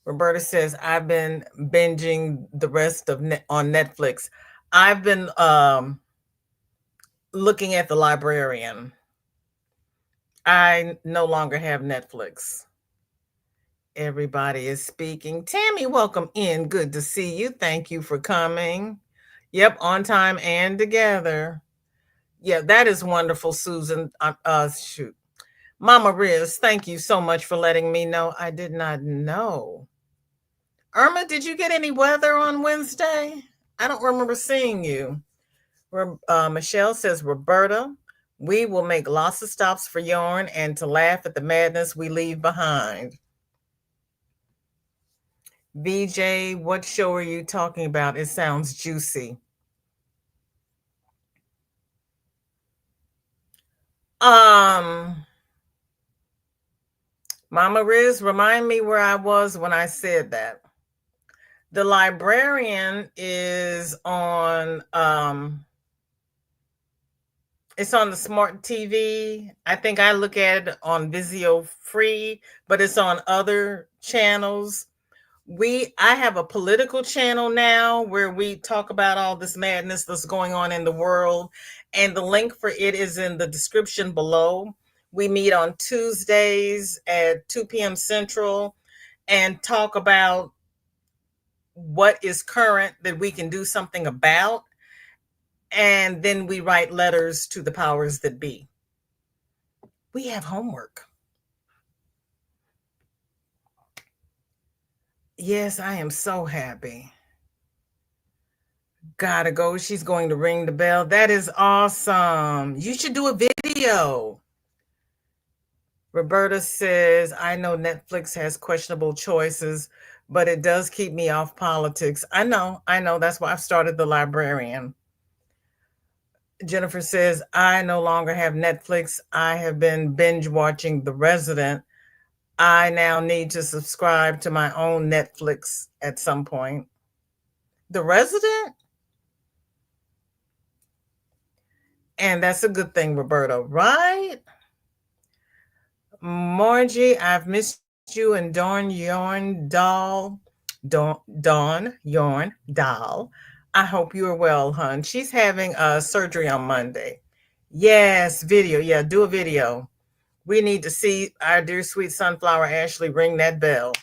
Roberta says, I've been binging the rest of on Netflix. I've been looking at The Librarian. I no longer have Netflix. Everybody is speaking. Tammy, welcome in. Good to see you. Thank you for coming. Yep, on time and together. Yeah, that is wonderful, Susan. Shoot. Mama Riz, thank you so much for letting me know. I did not know. Irma, did you get any weather on Wednesday? I don't remember seeing you. Michelle says, Roberta, we will make lots of stops for yarn and to laugh at the madness we leave behind. VJ, what show are you talking about? It sounds juicy. Um, Mama Riz, remind me where I was when I said that. The Librarian is on it's on the smart TV. I think I look at it on Vizio free, but it's on other channels. I have a political channel now where we talk about all this madness that's going on in the world, and the link for it is in the description below. We meet on Tuesdays at 2 p.m. Central and talk about what is current that we can do something about, and then we write letters to the powers that be. We have homework. Yes, I am so happy. Gotta go. She's going to ring the bell. That is awesome. You should do a video. Roberta says, I know Netflix has questionable choices, but it does keep me off politics. I know. That's why I've started The Librarian. Jennifer says, I no longer have Netflix. I have been binge watching The Resident. I now need to subscribe to my own Netflix at some point. The Resident? And that's a good thing, Roberta, right? Margie, I've missed you and Dawn Yarn Doll. Dawn Yarn Doll. I hope you are well, hon. She's having a surgery on Monday. Yes, video. Yeah, do a video. We need to see our dear sweet sunflower Ashley ring that bell.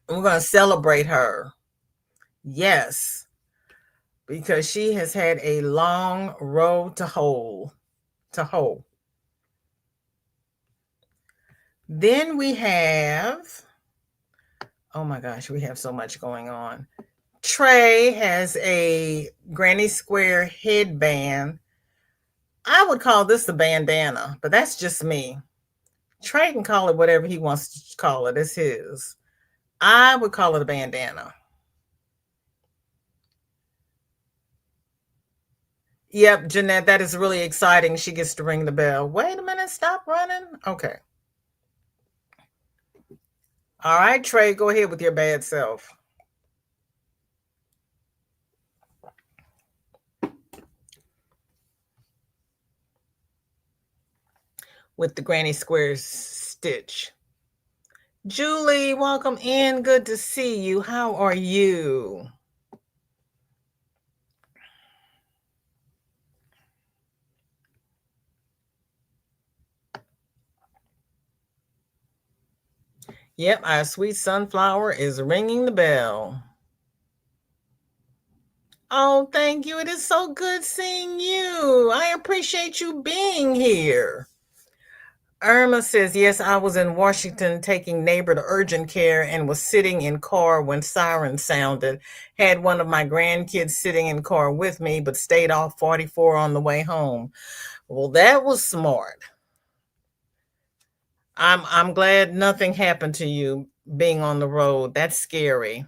We're going to celebrate her. Yes, because she has had a long road to hoe. Then we have, oh my gosh, we have so much going on. Trey has a Granny Square headband. I would call this a bandana, but that's just me. Trey can call it whatever he wants to call it. It's his. I would call it a bandana. Yep, Jeanette, that is really exciting. She gets to ring the bell. Wait a minute, stop running. Okay. All right, Trey, go ahead with your bad self. With the Granny Square stitch. Julie, welcome in. Good to see you. How are you? Yep, our sweet sunflower is ringing the bell. Oh, thank you. It is so good seeing you. I appreciate you being here. Irma says, yes, I was in Washington taking neighbor to urgent care and was sitting in car when sirens sounded. Had one of my grandkids sitting in car with me, but stayed off 44 on the way home. Well, that was smart. I'm glad nothing happened to you being on the road. That's scary.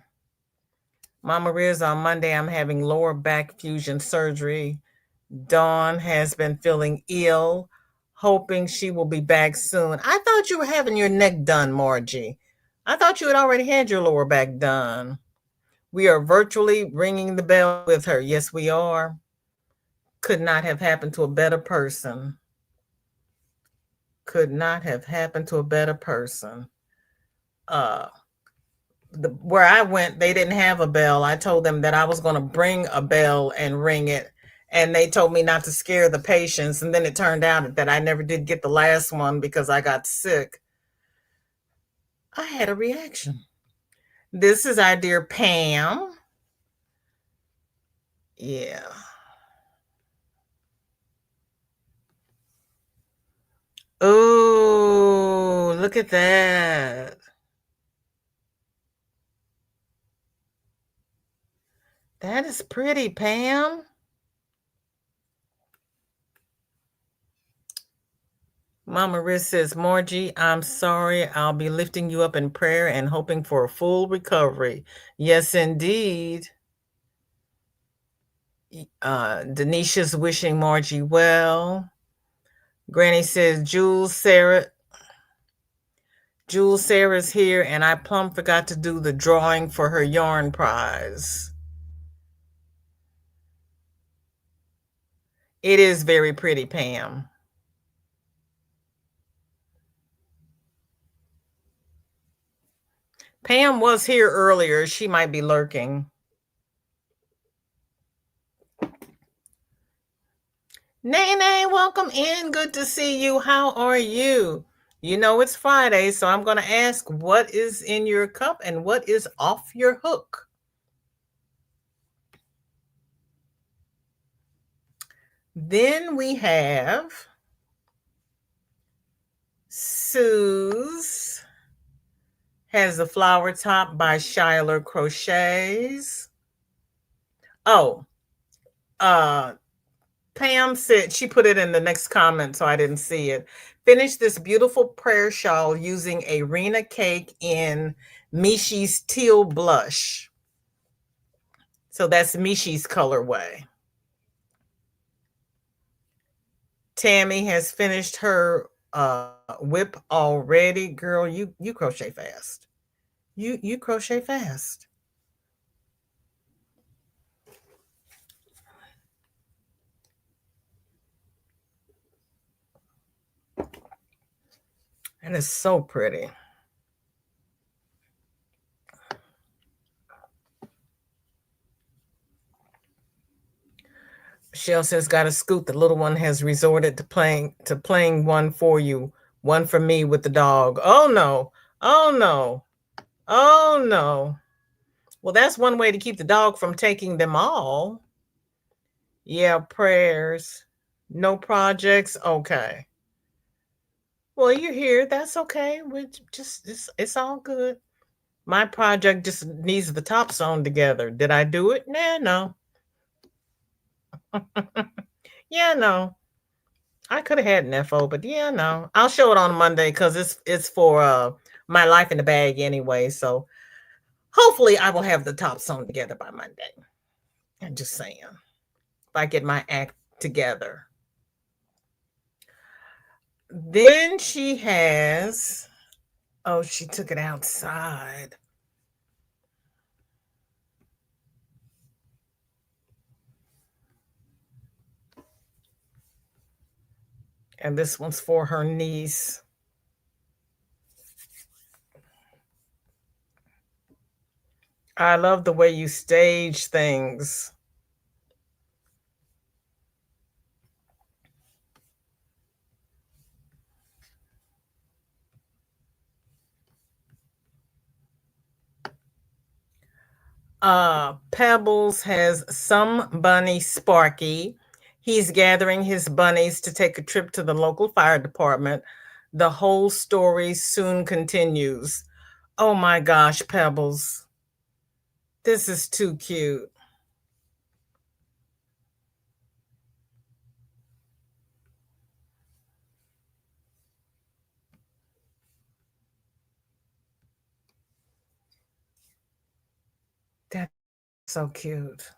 Mama Riz, on Monday, I'm having lower back fusion surgery. Dawn has been feeling ill, hoping she will be back soon. I thought you were having your neck done, Margie. I thought you had already had your lower back done. We are virtually ringing the bell with her. Yes, we are. Could not have happened to a better person. Could not have happened to a better person. Where I went, they didn't have a bell. I told them that I was going to bring a bell and ring it. And they told me not to scare the patients. And then it turned out that I never did get the last one because I got sick. I had a reaction. This is our dear Pam. Yeah. Oh, look at that. That is pretty, Pam. Mama Riz says, Margie, I'm sorry. I'll be lifting you up in prayer and hoping for a full recovery. Yes, indeed. Denisha's wishing Margie well. Granny says, Jules Sarah's here, and I plumb forgot to do the drawing for her yarn prize. It is very pretty, Pam. Pam was here earlier. She might be lurking. Nene, welcome in. Good to see you. How are you? You know it's Friday, so I'm going to ask what is in your cup and what is off your hook. Then we have Sue's has the flower top by Shiler Crochets. Oh, uh, Pam said she put it in the next comment, so I didn't see it. Finish this beautiful prayer shawl using a Rena cake in Mishi's teal blush. So that's Mishi's colorway. Tammy has finished her whip already. Girl, you crochet fast. You crochet fast. And it's so pretty. Michelle says, "Got to scoot. The little one has resorted to playing one for you, one for me with the dog. Oh no, oh no, oh no. Well, that's one way to keep the dog from taking them all. Yeah, prayers, no projects. Okay. Well, you're here. That's okay. We just it's all good. My project just needs the top sewn together. Did I do it? Nah, no. Yeah, no. I could have had an FO, but yeah, no. I'll show it on Monday because it's for my life in the bag anyway. So hopefully I will have the top sewn together by Monday. I'm just saying. If I get my act together. Then she has, oh, she took it outside. And this one's for her niece. I love the way you stage things. Pebbles has some bunny Sparky. He's gathering his bunnies to take a trip to the local fire department. The whole story soon continues. Oh my gosh, Pebbles. This is too cute. That's so cute.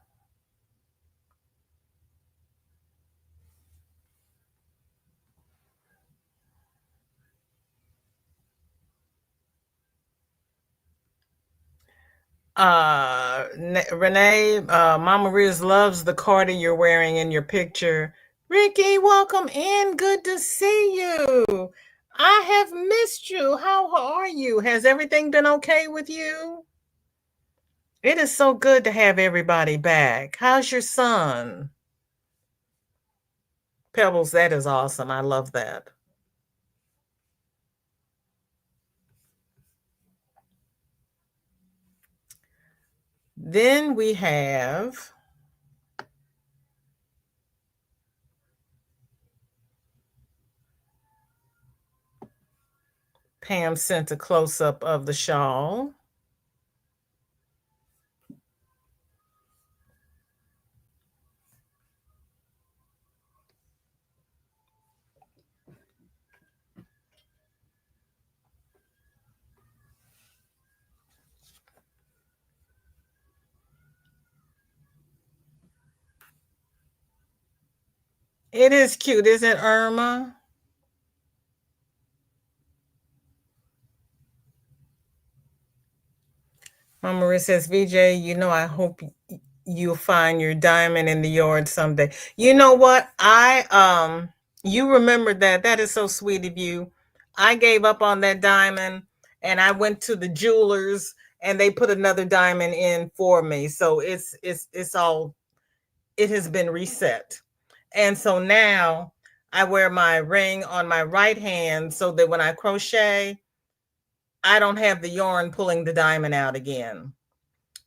Renee, Mama Riz loves the Carter you're wearing in your picture. Ricky, welcome in. Good to see you. I have missed you. How are you? Has everything been okay with you? It is so good to have everybody back. How's your son? Pebbles, that is awesome. I love that. Then we have Pam sent a close-up of the shawl. It is cute, isn't it, Irma? Mama Maria says, VJ, I hope you'll find your diamond in the yard someday. You know what? You remembered that. That is so sweet of you. I gave up on that diamond and I went to the jewelers and they put another diamond in for me. So it has been reset. And so now I wear my ring on my right hand so that when I crochet, I don't have the yarn pulling the diamond out again.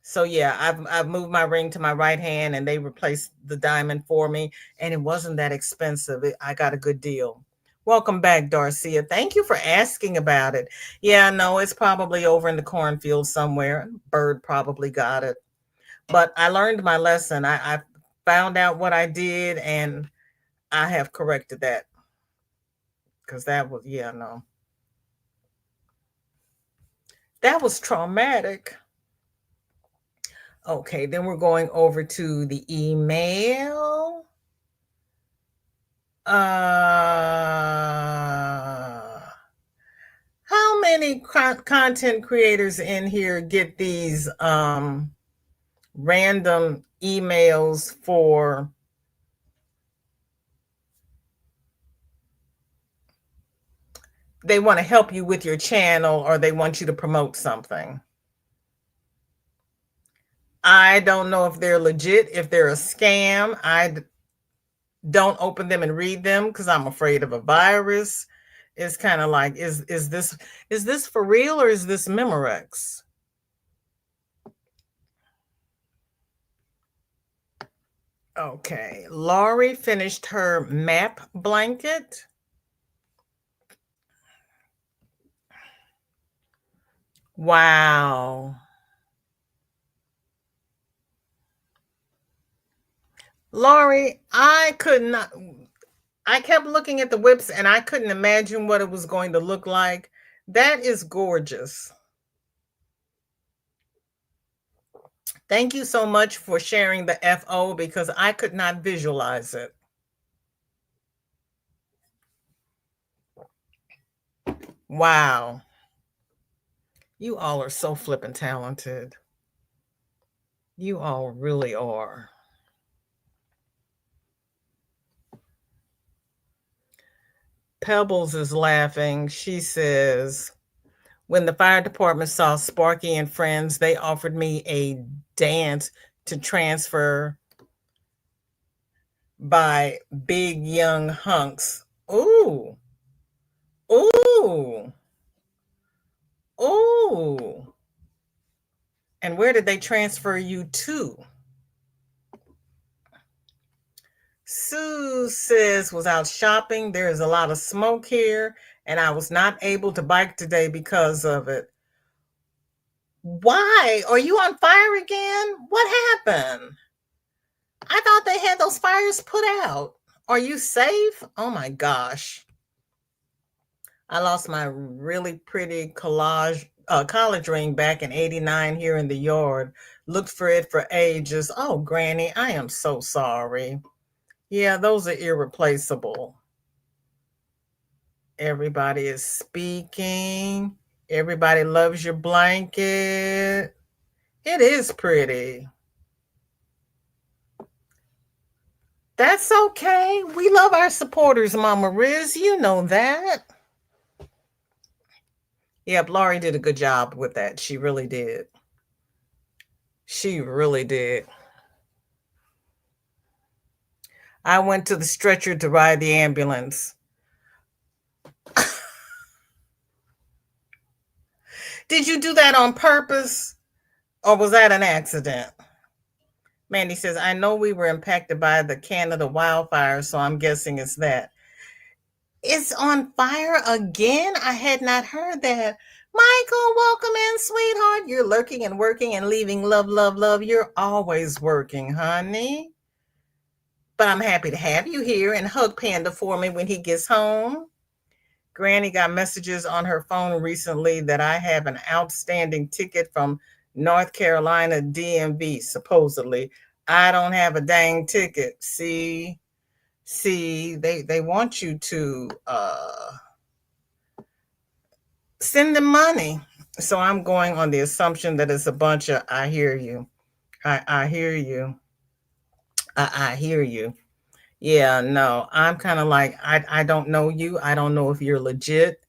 So yeah, I've moved my ring to my right hand and they replaced the diamond for me and it wasn't that expensive. I got a good deal. Welcome back, Darcia. Thank you for asking about it. Yeah, no, it's probably over in the cornfield somewhere. Bird probably got it. But I learned my lesson. I found out what I did and I have corrected that. Because that was, yeah, no. That was traumatic. Okay, then we're going over to the email. How many content creators in here get these random emails for they want to help you with your channel or they want you to promote something? I don't know if they're legit, if they're a scam. I don't open them and read them because I'm afraid of a virus. It's kind of like, is this for real or is this Memorex? Okay, Laurie finished her map blanket. Wow. Laurie, I could not. I kept looking at the whips and I couldn't imagine what it was going to look like. That is gorgeous. Thank you so much for sharing the FO because I could not visualize it. Wow. You all are so flippin' talented. You all really are. Pebbles is laughing. She says, when the fire department saw Sparky and friends, they offered me a dance to transfer by big young hunks. Ooh. Ooh. Ooh. And where did they transfer you to? Sue says, was out shopping. There is a lot of smoke here, and I was not able to bike today because of it. Why? Are you on fire again? What happened? I thought they had those fires put out. Are you safe? Oh my gosh. I lost my really pretty college ring back in 89 here in the yard. Looked for it for ages. Oh, Granny, I am so sorry. Yeah, those are irreplaceable. Everybody is speaking. Everybody loves your blanket. It is pretty. That's okay. We love our supporters, Mama Riz. You know that. Yep, Laurie did a good job with that. She really did. She really did. I went to the stretcher to ride the ambulance. Did you do that on purpose or was that an accident? Mandy says, I know we were impacted by the Canada wildfires, so I'm guessing it's that. It's on fire again? I had not heard that. Michael, welcome in, sweetheart. You're lurking and working and leaving love, love, love. You're always working, honey. But I'm happy to have you here and hug Panda for me when he gets home. Granny got messages on her phone recently that I have an outstanding ticket from North Carolina DMV, supposedly. I don't have a dang ticket. See, they want you to send them money. So I'm going on the assumption that it's a bunch of I hear you. I hear you. I hear you. Yeah, no, I'm kind of like, I don't know you. I don't know if you're legit.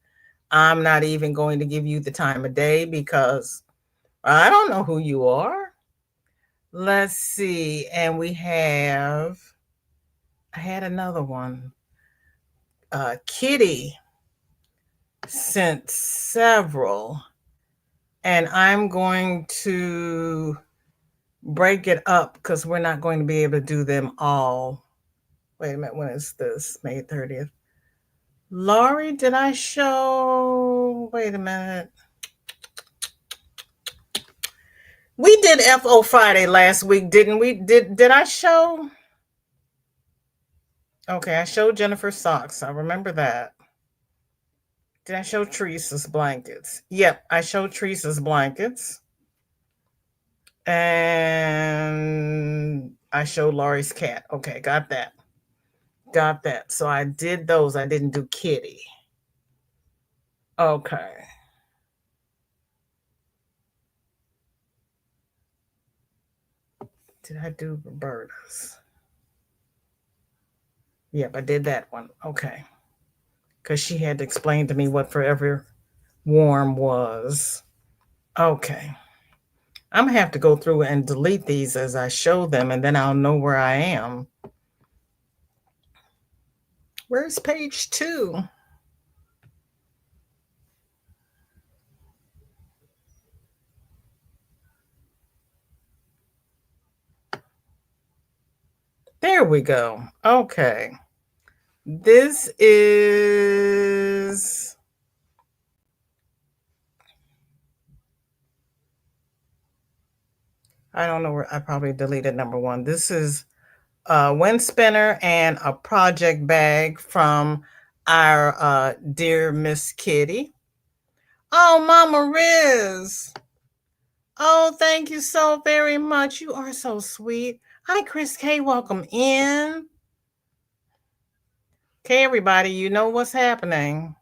I'm not even going to give you the time of day because I don't know who you are. Let's see. And I had another one. Kitty sent several, and I'm going to break it up because we're not going to be able to do them all. Wait a minute, when is this? May 30th. Laurie, did I show? Wait a minute. We did FO Friday last week, didn't we? Did I show? Okay, I showed Jennifer socks. I remember that. Did I show Teresa's blankets? Yep, I showed Teresa's blankets. And I showed Laurie's cat. Okay, got that. Got that. So I did those. I didn't do Kitty. Okay. Did I do Roberta's? Yep, I did that one. Okay. Because she had to explain to me what Forever Warm was. Okay. I'm going to have to go through and delete these as I show them, and then I'll know where I am. Where's page 2? There we go. Okay. This is, I don't know where, I probably deleted number 1. This is a wind spinner and a project bag from our dear Miss Kitty. Oh, Mama Riz. Oh, thank you so very much. You are so sweet. Hi, Chris K. Welcome in. Okay, everybody, you know what's happening.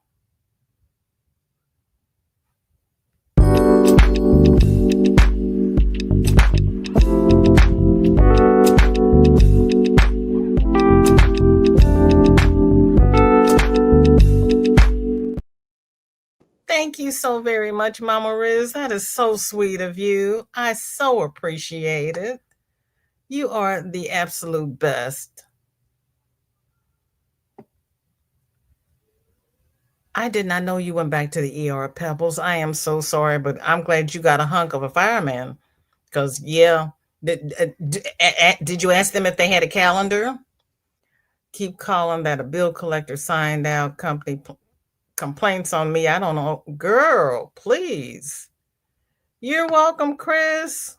Thank you so very much, Mama Riz. That is so sweet of you. I so appreciate it. You are the absolute best. I did not know you went back to the ER, Pebbles. I am so sorry, but I'm glad you got a hunk of a fireman. Because, yeah, did you ask them if they had a calendar? Keep calling that a bill collector signed out company complaints on me. I don't know. Girl, please. You're welcome, Chris.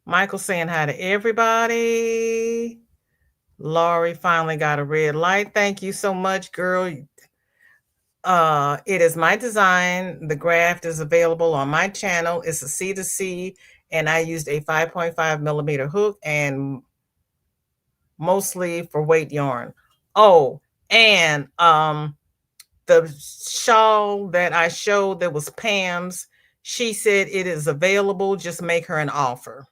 Michael saying hi to everybody. Laurie finally got a red light. Thank you so much, girl. It is my design. The graft is available on my channel. It's a C2C, and I used a 5.5 millimeter hook and mostly for weight yarn. Oh, and the shawl that I showed that was Pam's, she said it is available. Just make her an offer.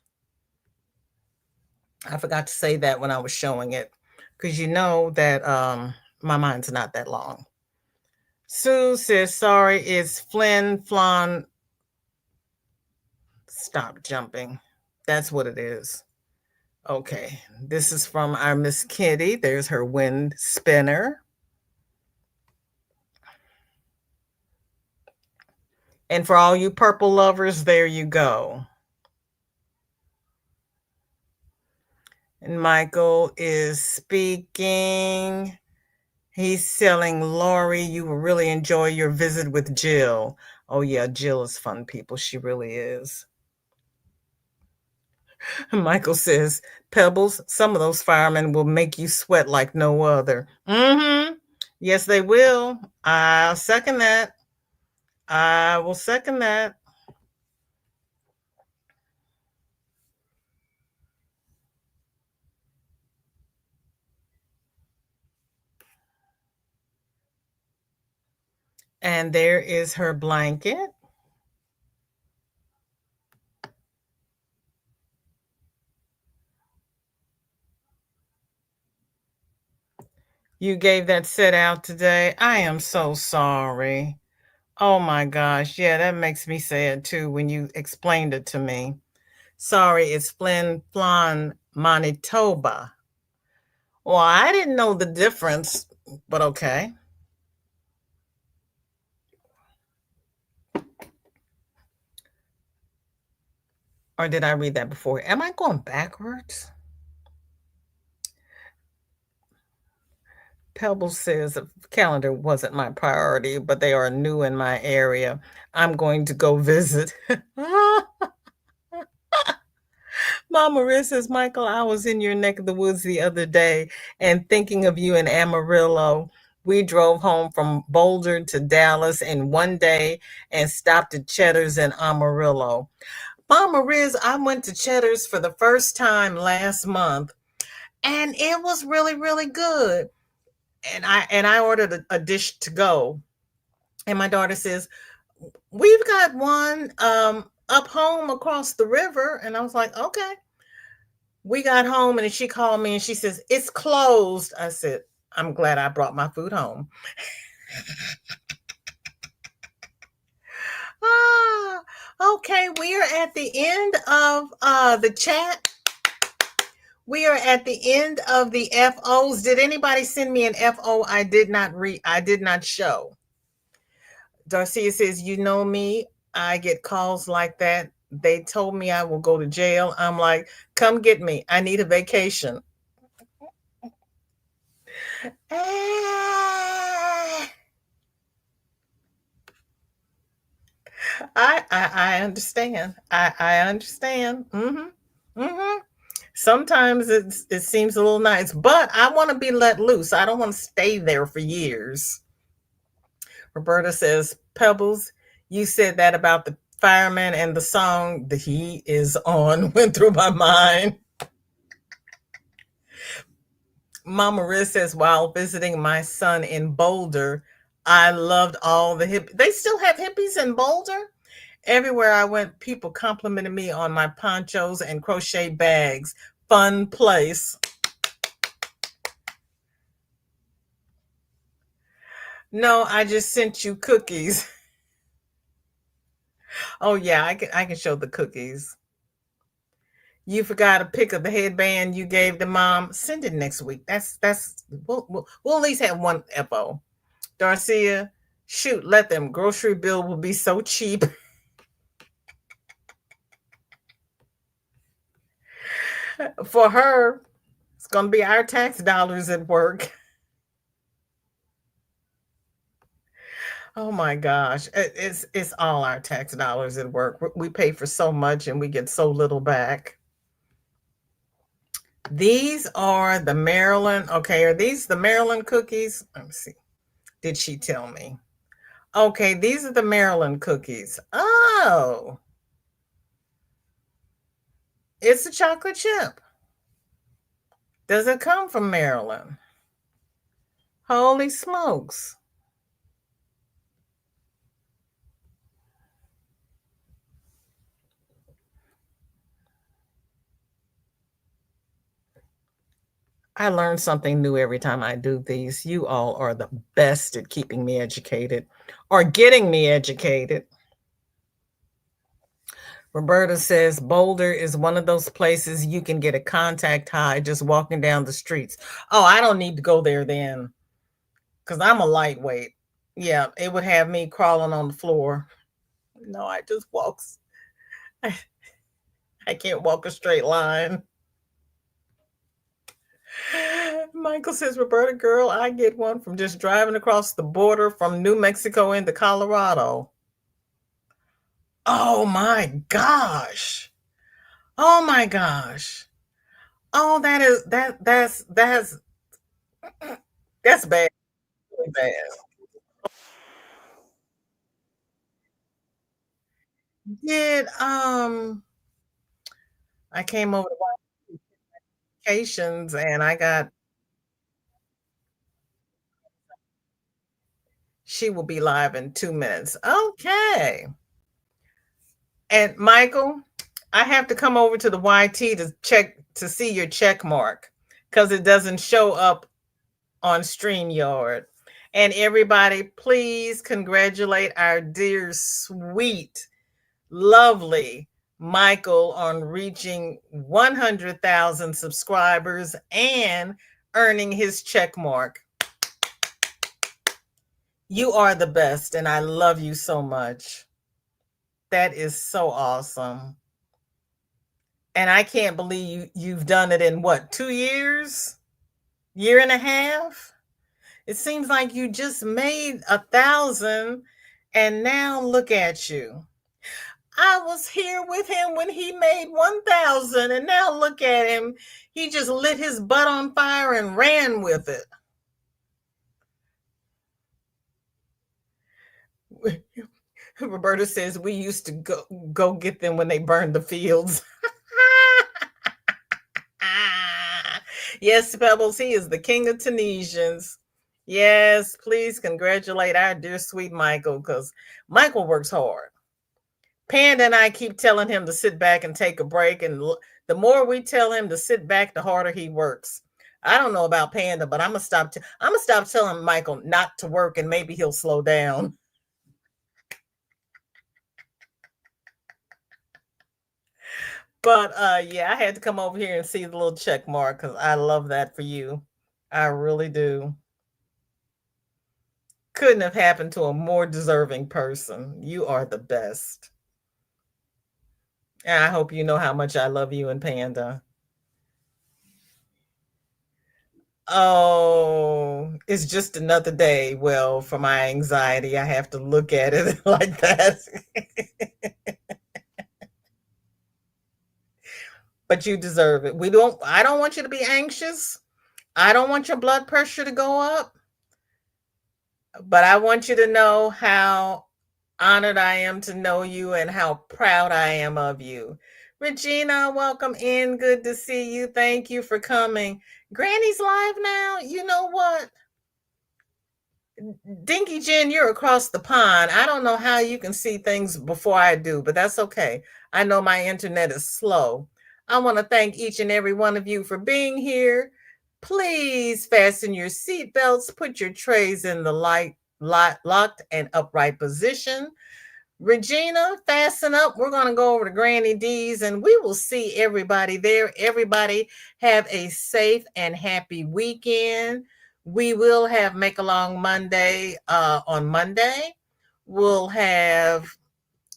I forgot to say that when I was showing it, because you know that my mind's not that long. Sue says, sorry, it's Flynn Flon. Stop jumping. That's what it is. Okay, this is from our Miss Kitty. There's her wind spinner. And for all you purple lovers, there you go. And Michael is speaking. He's selling Lori. You will really enjoy your visit with Jill. Oh, yeah, Jill is fun, people. She really is. Michael says, Pebbles, some of those firemen will make you sweat like no other. Mm-hmm. Yes, they will. I'll second that. I will second that. And there is her blanket. You gave that set out today. I am so sorry. Oh my gosh. Yeah, that makes me sad too when you explained it to me. Sorry, it's Flin Flon, Manitoba. Well, I didn't know the difference, but okay. Or did I read that before? Am I going backwards? Pebbles says the calendar wasn't my priority, but they are new in my area. I'm going to go visit. Mama Riz says, Michael, I was in your neck of the woods the other day and thinking of you in Amarillo. We drove home from Boulder to Dallas in one day and stopped at Cheddar's in Amarillo. Mama Riz, I went to Cheddar's for the first time last month and it was really, really good. And I ordered a dish to go. And my daughter says, we've got one up home across the river. And I was like, okay. We got home and she called me and she says, it's closed. I said, I'm glad I brought my food home. Ah, okay, we are at the end of the chat. We are at the end of the FOs. Did anybody send me an FO I did not read? I did not show. Darcia says, you know me, I get calls like that. They told me I will go to jail. I'm like, come get me. I need a vacation. Ah. I understand. I understand. Sometimes it seems a little nice, but I want to be let loose. I don't want to stay there for years. Roberta says, Pebbles, you said that about the fireman and the song The Heat Is On went through my mind. Mama Riz says, while visiting my son in Boulder, I loved all the hippies. They still have hippies in Boulder? Everywhere I went, people complimented me on my ponchos and crochet bags. Fun place. No, I just sent you cookies. Oh yeah, I can show the cookies. You forgot a pic of the headband you gave the mom. Send it next week. We'll at least have one FO. Darcia, shoot, let them. Grocery bill will be so cheap. For her, it's gonna be our tax dollars at work. Oh my gosh. It's all our tax dollars at work. We pay for so much and we get so little back. These are the Maryland. Okay, are these the Maryland cookies? Let me see. Did she tell me? Okay, these are the Maryland cookies. Oh, it's a chocolate chip. Does it come from Maryland? Holy smokes. I learn something new every time I do these. You all are the best at keeping me educated or getting me educated. Roberta says Boulder is one of those places you can get a contact high just walking down the streets. Oh, I don't need to go there then because I'm a lightweight. Yeah, it would have me crawling on the floor. No, I just walk. I, I can't walk a straight line. Michael says, Roberta, girl, I get one from just driving across the border from New Mexico into Colorado. Oh my gosh. Oh my gosh. Oh, that's bad. Really bad. Did I came over to vacations and I got she will be live in 2 minutes. Okay. And Michael, I have to come over to the YT to check to see your check mark because it doesn't show up on StreamYard. And everybody, please congratulate our dear, sweet, lovely Michael on reaching 100,000 subscribers and earning his check mark. You are the best, and I love you so much. That is so awesome. And I can't believe you've done it in what, 2 years? Year and a half? It seems like you just made 1,000 and now look at you. I was here with him when he made 1,000 and now look at him. He just lit his butt on fire and ran with it. Roberta says we used to go get them when they burned the fields. Yes, Pebbles, he is the king of Tunisians. Yes, please congratulate our dear sweet Michael because Michael works hard. Panda and I keep telling him to sit back and take a break. And the more we tell him to sit back, the harder he works. I don't know about Panda, but I'm gonna stop. I'm gonna stop telling Michael not to work, and maybe he'll slow down. But yeah, I had to come over here and see the little check mark because I love that for you. I really do. Couldn't have happened to a more deserving person. You are the best. And I hope you know how much I love you and Panda. Oh, it's just another day. Well, for my anxiety, I have to look at it like that. But you deserve it. I don't want you to be anxious. I don't want your blood pressure to go up, but I want you to know how honored I am to know you and how proud I am of you. Regina, welcome in. Good to see you. Thank you for coming. Granny's live now. You know what? Dinky Jen, you're across the pond. I don't know how you can see things before I do, but that's okay. I know my internet is slow. I want to thank each and every one of you for being here. Please fasten your seatbelts, put your trays in the locked and upright position. Regina, fasten up. We're going to go over to Granny D's and we will see everybody there. Everybody have a safe and happy weekend. We will have Make Along Monday on Monday. We'll have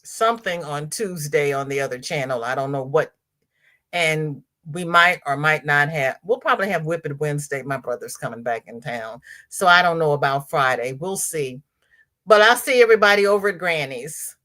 something on Tuesday on the other channel. I don't know what. And we might or might not have. We'll probably have Whip It Wednesday. My brother's coming back in town. So I don't know about Friday. We'll see. But I'll see everybody over at Granny's.